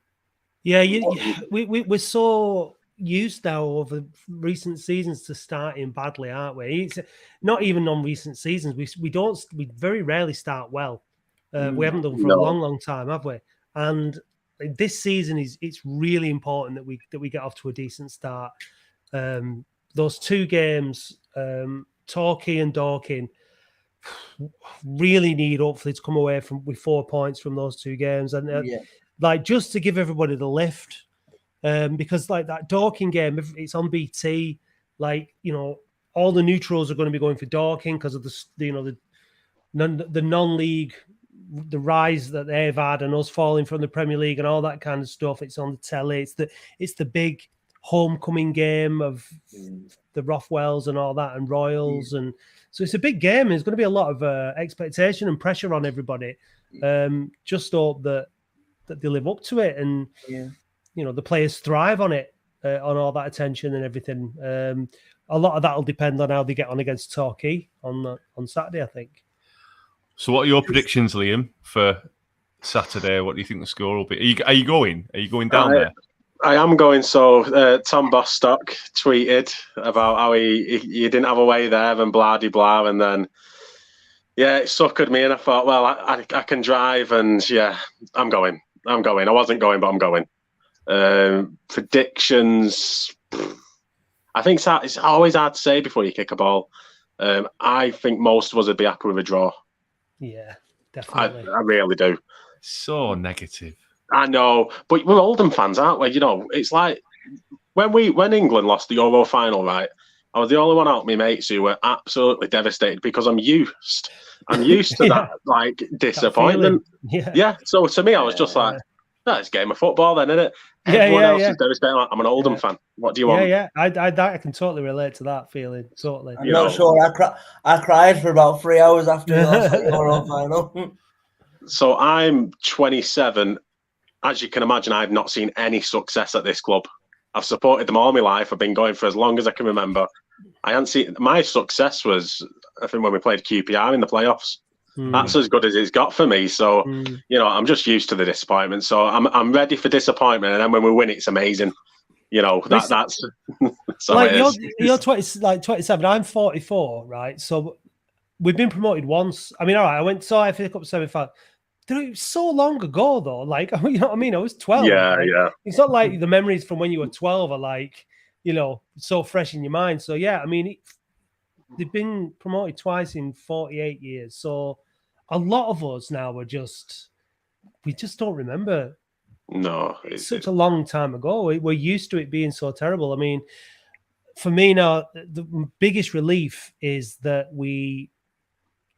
We're so used now over recent seasons to starting badly, aren't we? It's not even on recent seasons. We very rarely start well. We haven't done for a long time, have we? And this season it's really important that we get off to a decent start. Those two games, Torquay and Dorking, really need hopefully to come away with 4 points from those two games, and just to give everybody the lift, because like that Dorking game, it's on BT. All the neutrals are going to be going for Dorking because of the non-league. The rise that they've had and us falling from the Premier League and all that kind of stuff. It's on the telly. It's the big homecoming game of the Rothwells and all that and Royals. And so it's a big game. There's going to be a lot of expectation and pressure on everybody. Just hope that they live up to it and, the players thrive on it, on all that attention and everything. A lot of that will depend on how they get on against Torquay on Saturday, I think. So what are your predictions, Liam, for Saturday? What do you think the score will be? Are you going? Are you going down there? I am going. So Tom Bostock tweeted about how he didn't have a way there and blah de blah, and then it suckered me, and I thought, well, I can drive, and I'm going. I wasn't going, but I'm going. Predictions. I think it's always hard to say before you kick a ball. I think most of us would be happy with a draw. Yeah, definitely. I really do. So negative. I know, but we're Oldham fans, aren't we? It's like when England lost the Euro final, right? I was the only one out of my mates who were absolutely devastated because I'm used to that like disappointment. So to me, I was just like, it's a game of football, then, isn't it? Everyone else is devastated. I'm an Oldham fan. What do you want? I can totally relate to that feeling. Totally. I'm not sure. I cried for about 3 hours after we lost the Euro final. So I'm 27. As you can imagine, I've not seen any success at this club. I've supported them all my life. I've been going for as long as I can remember. I hadn't seen my success was, I think, when we played QPR in the playoffs. That's as good as it's got for me. So, I'm just used to the disappointment. So I'm ready for disappointment. And then when we win, it's amazing. That's so like you're 27. I'm 44, right? So we've been promoted once. I mean, all right, I went to FA Cup semi-final. Dude, it was so long ago, though. Like, you know what I mean? I was 12. Yeah. It's not like the memories from when you were 12 are like, so fresh in your mind. So, I mean, they've been promoted twice in 48 years. So a lot of us now we just don't remember. No. It's such a long time ago. We're used to it being so terrible. I mean, for me now, the biggest relief is that we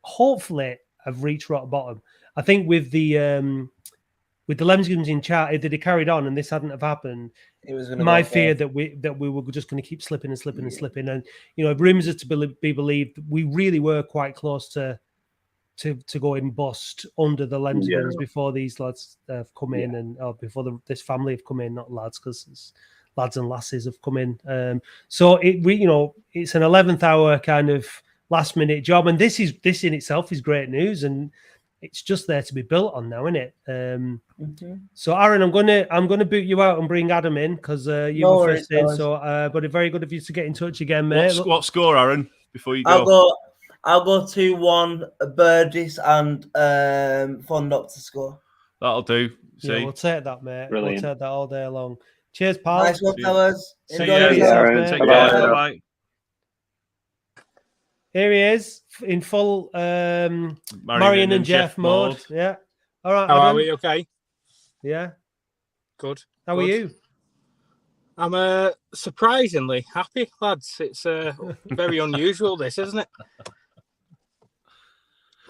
hopefully have reached rock bottom. I think with the Lemsgums in charge, if they'd carried on and this hadn't have happened, it was my fear that we were just going to keep slipping and slipping and slipping. And if rumours are to be believed, we really were quite close to go and bust under the Lemsgums before these lads have come in and before this family have come in, not lads, because it's lads and lasses have come in. So it's an 11th hour kind of last minute job, and this in itself is great news, and it's just there to be built on now, isn't it? So Aaron, I'm gonna boot you out and bring Adam in because you were first in. So, but it's very good of you to get in touch again, mate. What score, Aaron? Before you go, I'll go 2-1. Burgess and Fondop to score. That'll do. We'll take that, mate. Brilliant. We'll take that all day long. Cheers, pal. Nice one, fellas. See Enjoy you, yourself, Take care. Bye. Here he is in full Marion and Jeff mode. Yeah. All right. How Adam. are we? Okay. Yeah. Good. How are you? I'm surprisingly happy, lads. It's very unusual, this, isn't it?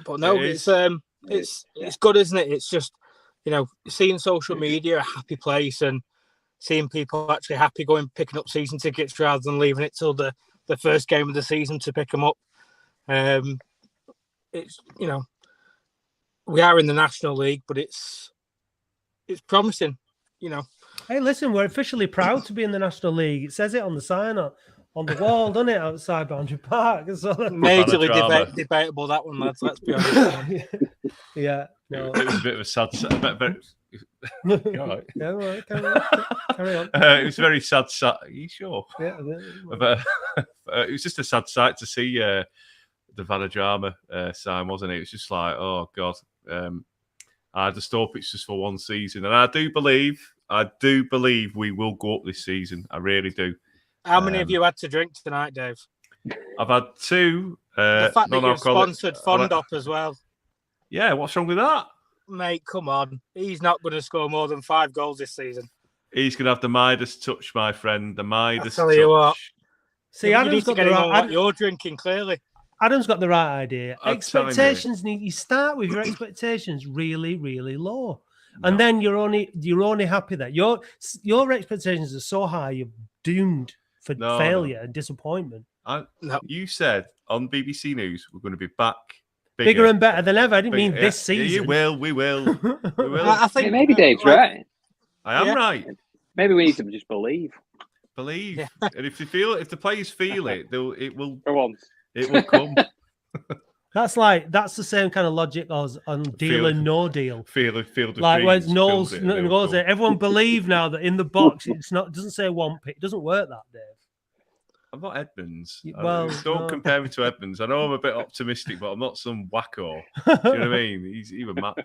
But no, it's good, isn't it? It's just seeing social media a happy place and seeing people actually happy picking up season tickets rather than leaving it till the first game of the season to pick them up. It's we are in the National League, but it's promising. Hey, listen, we're officially proud to be in the National League. It says it on the sign on the wall, doesn't it, outside Boundary Park? So majorly debatable, that one, lads. Let's be honest. Yeah, no. It was a bit of a sad. Right. Yeah, right, carry on. It was a very sad. Are you sure? Yeah. But it was just a sad sight to see the Vanarama sign, wasn't it? It was just like, oh God. I just hope it's just for one season, and I do believe we will go up this season. I really do. How many of you had to drink tonight, Dave? I've had 2. The fact that you've sponsored Fondop as well. Yeah, what's wrong with that? Mate, come on. He's not going to score more than 5 goals this season. He's going to have the Midas touch, my friend. The Midas touch. I'll tell you what. See, Adam's got the right... You're drinking, clearly. Adam's got the right idea. Expectations you start with your expectations really, really low. No. And then you're only happy that your expectations are so high, you doomed for No, failure and disappointment. You said on BBC News we're going to be back bigger and better than ever. I didn't mean this season. Yeah, you will. We will. We will. I think maybe Dave's right. I am right. Maybe we need to just believe. Believe, and if the players feel it, it will. For once, it will come. That's the same kind of logic as on deal and no deal. Feel like when Knowles there, everyone believe now that in the box doesn't say one pick. It doesn't work that, Dave. I'm not Edmonds. Well, don't compare me to Edmonds. I know I'm a bit optimistic, but I'm not some wacko. Do you know what I mean? He's even mad.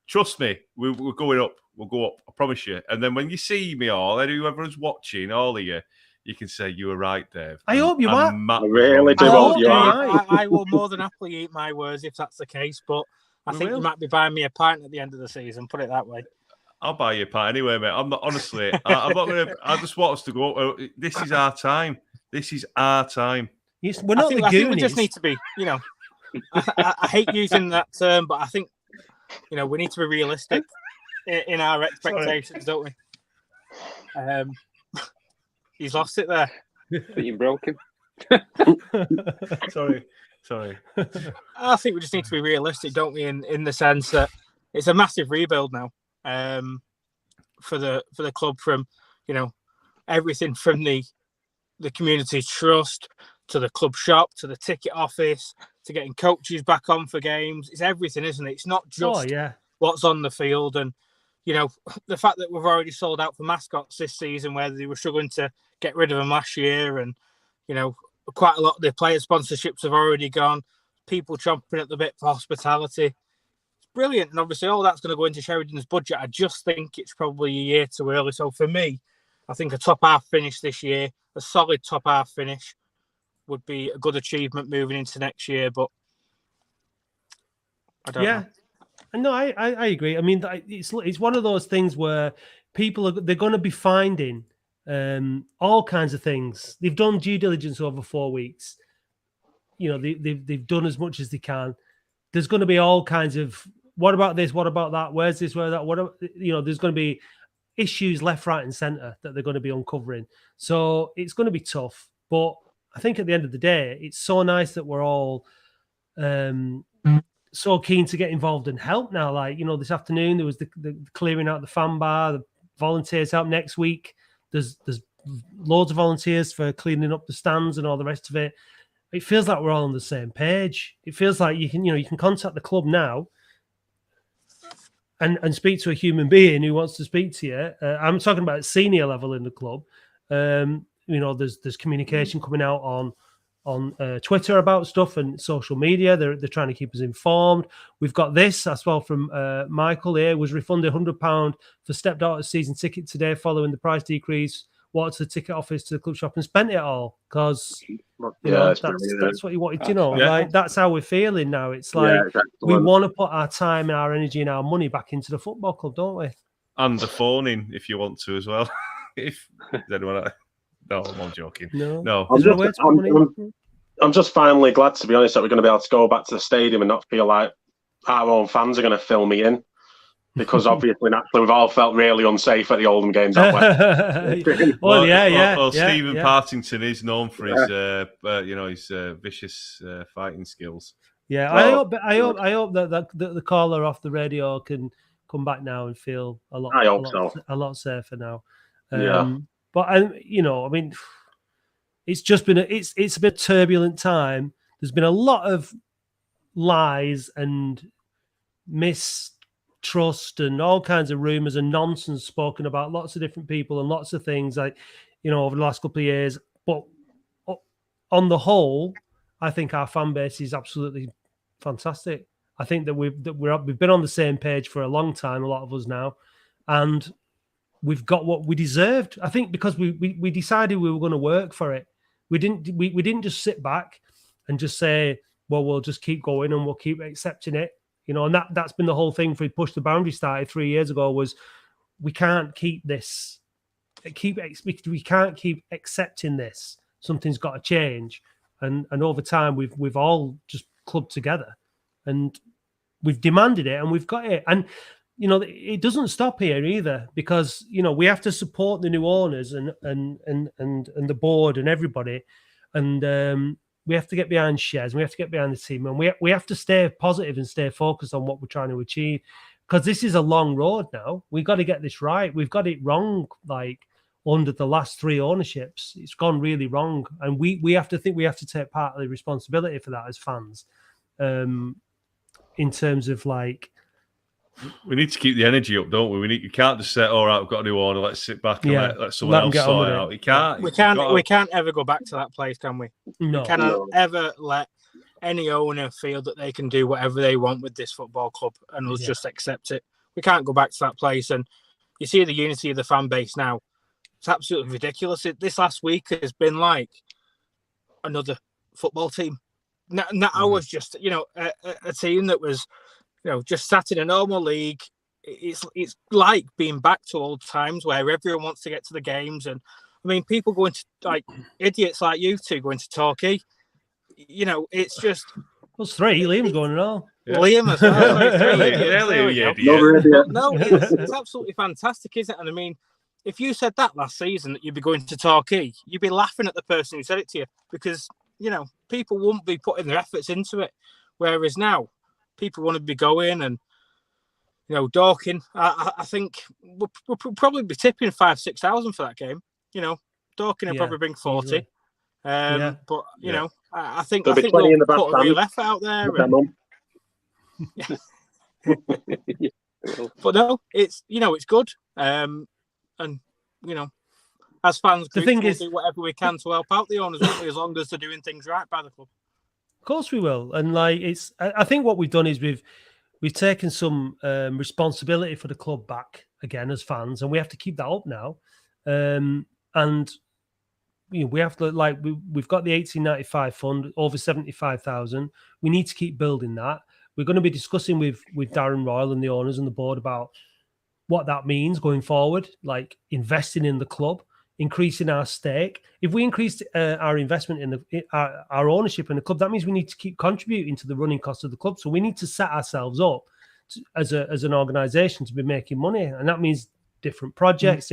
Trust me, we're going up. We'll go up. I promise you. And then when you see me all, and whoever's watching, all of you, you can say you were right, Dave. I hope you are. I really do hope you are. I will more than happily eat my words if that's the case, but I think you might be buying me a pint at the end of the season. Put it that way. I'll buy you a pint anyway, mate. I'm not honestly. I'm not gonna. I just want us to go. This is our time. This is our time. Yes, we're not the Goonies. I think we just need to be. I hate using that term, but I think we need to be realistic in our expectations, don't we? He's lost it there. But you broke him. Sorry. I think we just need to be realistic, don't we? In the sense that it's a massive rebuild now for the club, from everything from the community trust to the club shop to the ticket office to getting coaches back on for games. It's everything, isn't it? It's not just what's on the field. And the fact that we've already sold out for mascots this season, where they were struggling to get rid of them last year, and quite a lot of the player sponsorships have already gone. People chomping at the bit for hospitality. It's brilliant, and obviously all that's going to go into Sheridan's budget. I just think it's probably a year too early. So for me, I think a top half finish this year, a solid top half finish, would be a good achievement moving into next year. But I don't know. No, I agree. I mean, it's one of those things where they're going to be finding all kinds of things. They've done due diligence over 4 weeks. They've done as much as they can. There's going to be all kinds of what about this? What about that? Where's this? Where that? There's going to be issues left, right, and centre that they're going to be uncovering. So it's going to be tough. But I think at the end of the day, it's so nice that we're all so keen to get involved and help now. Like, this afternoon there was the clearing out the fan bar, the volunteers help next week. There's loads of volunteers for cleaning up the stands and all the rest of it. It feels like we're all on the same page. It feels like you can contact the club now and speak to a human being who wants to speak to you. I'm talking about senior level in the club. There's communication coming out on Twitter about stuff and social media. They're trying to keep us informed. We've got this as well from Michael here. Was refunded £100 for stepdaughter's season ticket today following the price decrease. Walked to the ticket office to the club shop and spent it all because that's what you wanted. That's how we're feeling now. It's like we want to put our time and our energy and our money back into the football club, don't we? And the phoning if you want to as well. If anyone. No, I'm joking. No. I'm just finally glad, to be honest, that we're going to be able to go back to the stadium and not feel like our own fans are going to fill me in, because obviously, naturally, we've all felt really unsafe at the Oldham games, haven't we? Well, Stephen Partington is known for his vicious fighting skills. Yeah, well, I hope that the caller off the radio can come back now and feel a lot safer now. But it's just been it's a bit turbulent time. There's been a lot of lies and mistrust and all kinds of rumours and nonsense spoken about lots of different people and lots of things over the last couple of years. But on the whole, I think our fan base is absolutely fantastic. I think that we've been on the same page for a long time, a lot of us now, and we've got what we deserved. I think because we decided we were going to work for it. We didn't just sit back and just say, well, we'll just keep going and we'll keep accepting it. And that's been the whole thing for Push the Boundary started 3 years ago, was we can't keep this. We can't keep accepting this. Something's got to change. And over time we've all just clubbed together and we've demanded it and we've got it. And it doesn't stop here either, because we have to support the new owners and the board and everybody, and we have to get behind Shez, and we have to get behind the team, and we have to stay positive and stay focused on what we're trying to achieve, because this is a long road now. We've got to get this right. We've got it wrong, like under the last 3 ownerships. It's gone really wrong, and we have to take part of the responsibility for that as fans, in terms of like. We need to keep the energy up, don't we? You can't just say, "All right, we've got a new owner. Let's sit back and let someone else sort it out." You can't. We can't ever go back to that place, can we? No. We cannot ever let any owner feel that they can do whatever they want with this football club and us just accept it. We can't go back to that place. And you see the unity of the fan base now. It's absolutely ridiculous. This last week has been like another football team. I was just, a team that was, just sat in a normal league. It's like being back to old times where everyone wants to get to the games. And I mean, people going to, like, idiots like you two going to Torquay. It's just. Well, 3. Liam's going and all. Yeah. Liam as well. No, it's absolutely fantastic, isn't it? And I mean, if you said that last season that you'd be going to Torquay, you'd be laughing at the person who said it to you, because, people won't be putting their efforts into it. Whereas now, people want to be going, and Dorking. I think we'll probably be tipping 5,000-6,000 for that game. Dorking will probably bring 40. But I think we'll put a real effort out there. But no, it's it's good. And as fans, the thing we'll is, do whatever we can to help out the owners, won't we, as long as they're doing things right by the club. Of course we will. And like I think what we've done is we've taken some responsibility for the club back again as fans, and we have to keep that up now. And we have to, like, we've got the 1895 fund, over 75,000. We need to keep building that. We're going to be discussing with Darren Royal and the owners and the board about what that means going forward, like investing in the club, increasing our stake. If we increase our investment in our ownership in the club, that means we need to keep contributing to the running costs of the club. So we need to set ourselves up as an organisation to be making money, and that means different projects,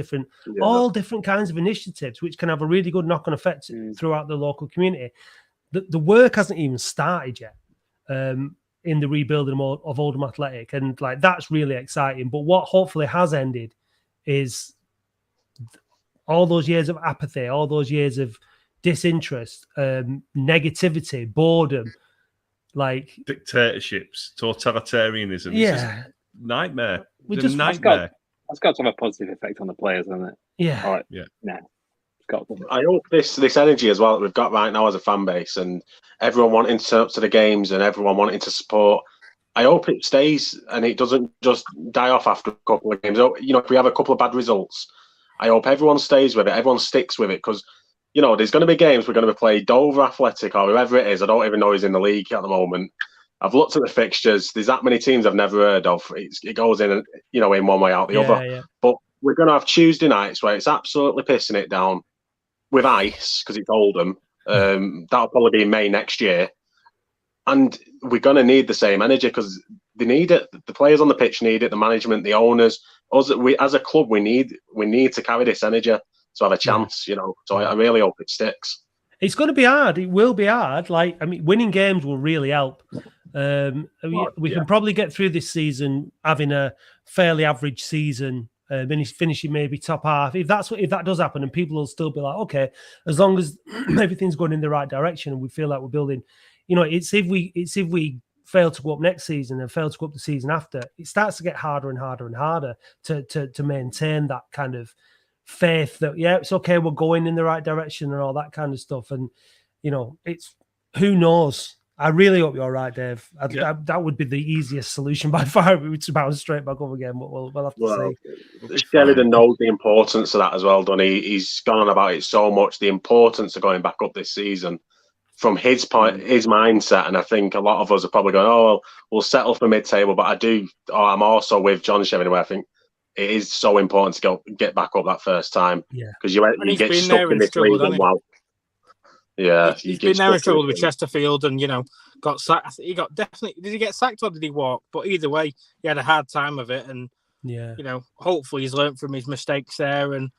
all different kinds of initiatives, which can have a really good knock-on effect throughout the local community. The work hasn't even started yet in the rebuilding of Oldham Athletic, and like that's really exciting. But what hopefully has ended is all those years of apathy, all those years of disinterest, negativity, boredom, like dictatorships, totalitarianism. Yeah, nightmare. It's a nightmare. That's got to have a positive effect on the players, hasn't it? Yeah. All right. Yeah. No. I hope this energy as well that we've got right now as a fan base, and everyone wanting to turn up to the games and everyone wanting to support, I hope it stays and it doesn't just die off after a couple of games. If we have a couple of bad results, I hope everyone stays with it, everyone sticks with it, because there's going to be games we're going to play Dover Athletic or whoever it is. I don't even know who's in the league at the moment. I've looked at the fixtures. There's that many teams I've never heard of. It goes in, in one way out the other. Yeah. But we're going to have Tuesday nights where it's absolutely pissing it down with ice because it's Oldham. That'll probably be in May next year. And we're going to need the same energy because they need it. The players on the pitch need it. The management, the owners, us. As a club, we need to carry this energy to have a chance. So I really hope it sticks. It's going to be hard. It will be hard. Winning games will really help. We can probably get through this season having a fairly average season. Then he's finishing maybe top half. If that does happen, and people will still be like, okay, as long as everything's going in the right direction and we feel like we're building. It's if we fail to go up next season and fail to go up the season after, it starts to get harder and harder and harder to maintain that kind of faith that it's okay, we're going in the right direction and all that kind of stuff. And it's who knows. I really hope you're right, Dave. That would be the easiest solution by far. We would bounce straight back up again, but we'll have to see. Sheridan knows the importance of that as well, Donny. He's gone on about it so much, the importance of going back up this season from his point, his mindset. And I think a lot of us are probably going, oh, well, we'll settle for mid-table. But I'm also with John Sheridan, where I think it is so important to get back up that first time. Yeah. Because you get stuck in this league and Yeah, he's been there and struggled with Chesterfield, and got sacked. He got definitely. Did he get sacked or did he walk? But either way, he had a hard time of it, and hopefully he's learned from his mistakes there and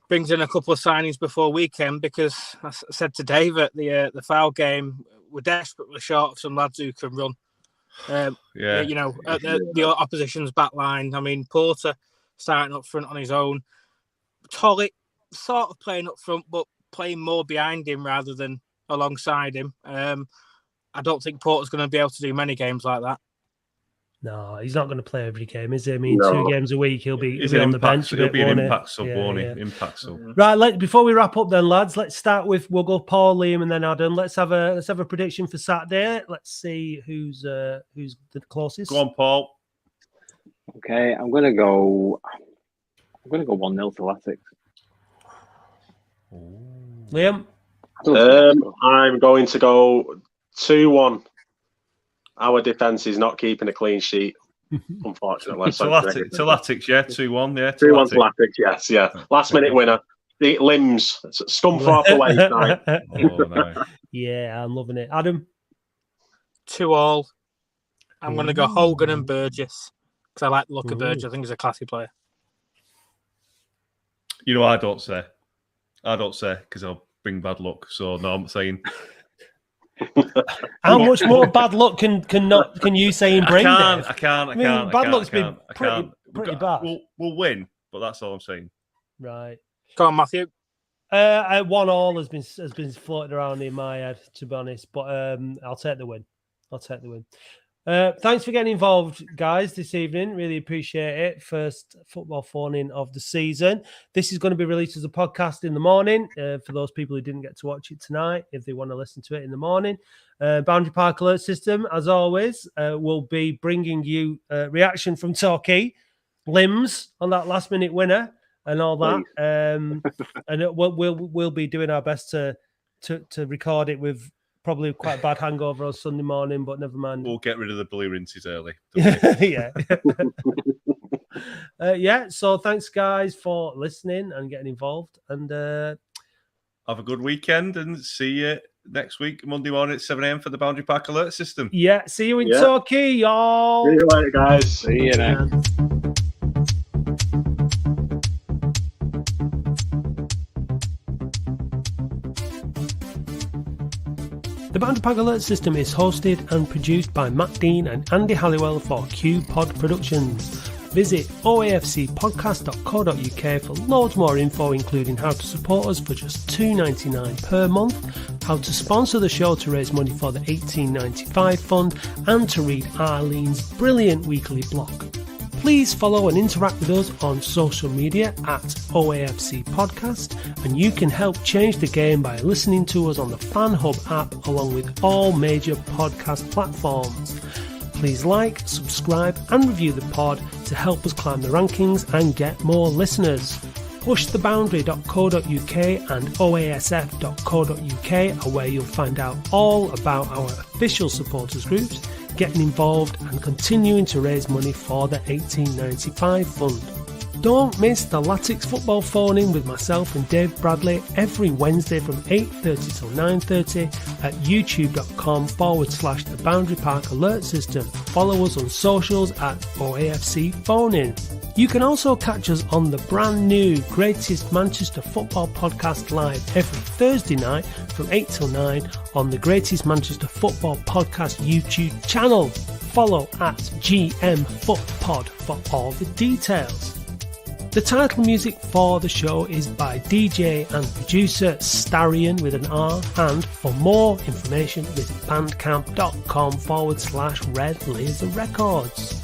brings in a couple of signings before weekend. Because I said to Dave at the foul game, we're desperately short of some lads who can run. At the opposition's back line. I mean, Porter starting up front on his own. Tollitt sort of playing up front, but playing more behind him rather than alongside him. I don't think Porter's going to be able to do many games like that. No, he's not going to play every game, is he? I mean, 2 games a week, he'll be on the bench. He'll be an impact sub, won't he? Impact sub. Right, before we wrap up then, lads, let's start with, we'll go Paul, Liam, and then Adam. Let's have a prediction for Saturday. Let's see who's the closest. Go on, Paul. Okay, I'm going to go 1-0 to Latics. Liam? I'm going to go 2-1. Our defence is not keeping a clean sheet, unfortunately. To Latics, yeah, 2-1, yeah. 2-1 to Latics, yes, yeah. Last minute winner. The limbs, scum off away. No. Yeah, I'm loving it. Adam? 2-2. I'm going to go Hogan and Burgess because I like the look of Burgess. I think he's a classy player. I don't say because I'll bring bad luck. So no, I'm saying. How much more bad luck can you say and bring? I can't. Bad luck's been pretty bad. We'll win, but that's all I'm saying. Right. Go on, Matthew. 1-1 has been floating around in my head, to be honest. But I'll take the win. Thanks for getting involved, guys, this evening. Really appreciate it. First football phone-in of the season. This is going to be released as a podcast in the morning for those people who didn't get to watch it tonight, if they want to listen to it in the morning. Boundary Park Alert System, as always, will be bringing you reaction from Torquay, limbs on that last-minute winner and all that. And we'll be doing our best to record it with probably quite a bad hangover on Sunday morning, but never mind. We'll get rid of the blue rinses early. Yeah. So thanks, guys, for listening and getting involved. And have a good weekend and see you next week, Monday morning at 7 a.m. for the Boundary Park Alert System. Yeah. See you in Torquay, y'all. See you later, guys. See you then. The Boundary Park Alert System is hosted and produced by Matt Dean and Andy Halliwell for Q-Pod Productions. Visit oafcpodcast.co.uk for loads more info, including how to support us for just $2.99 per month, how to sponsor the show to raise money for the 1895 fund, and to read Arlene's brilliant weekly blog. Please follow and interact with us on social media at OAFC Podcast, and you can help change the game by listening to us on the Fan Hub app along with all major podcast platforms. Please like, subscribe and review the pod to help us climb the rankings and get more listeners. Pushtheboundary.co.uk and oasf.co.uk are where you'll find out all about our official supporters groups, getting involved and continuing to raise money for the 1895 fund. Don't miss the Latics football phone-in with myself and Dave Bradley every Wednesday from 8:30 till 9:30 at youtube.com/the Boundary Park Alert System. Follow us on socials at OAFC Phone-In. You can also catch us on the brand new Greatest Manchester Football Podcast live every Thursday night from 8 till 9 on the Greatest Manchester Football Podcast YouTube channel. Follow at GMFootPod for all the details. The title music for the show is by DJ and producer Starion with an R, and for more information visit bandcamp.com/Red Laser Records.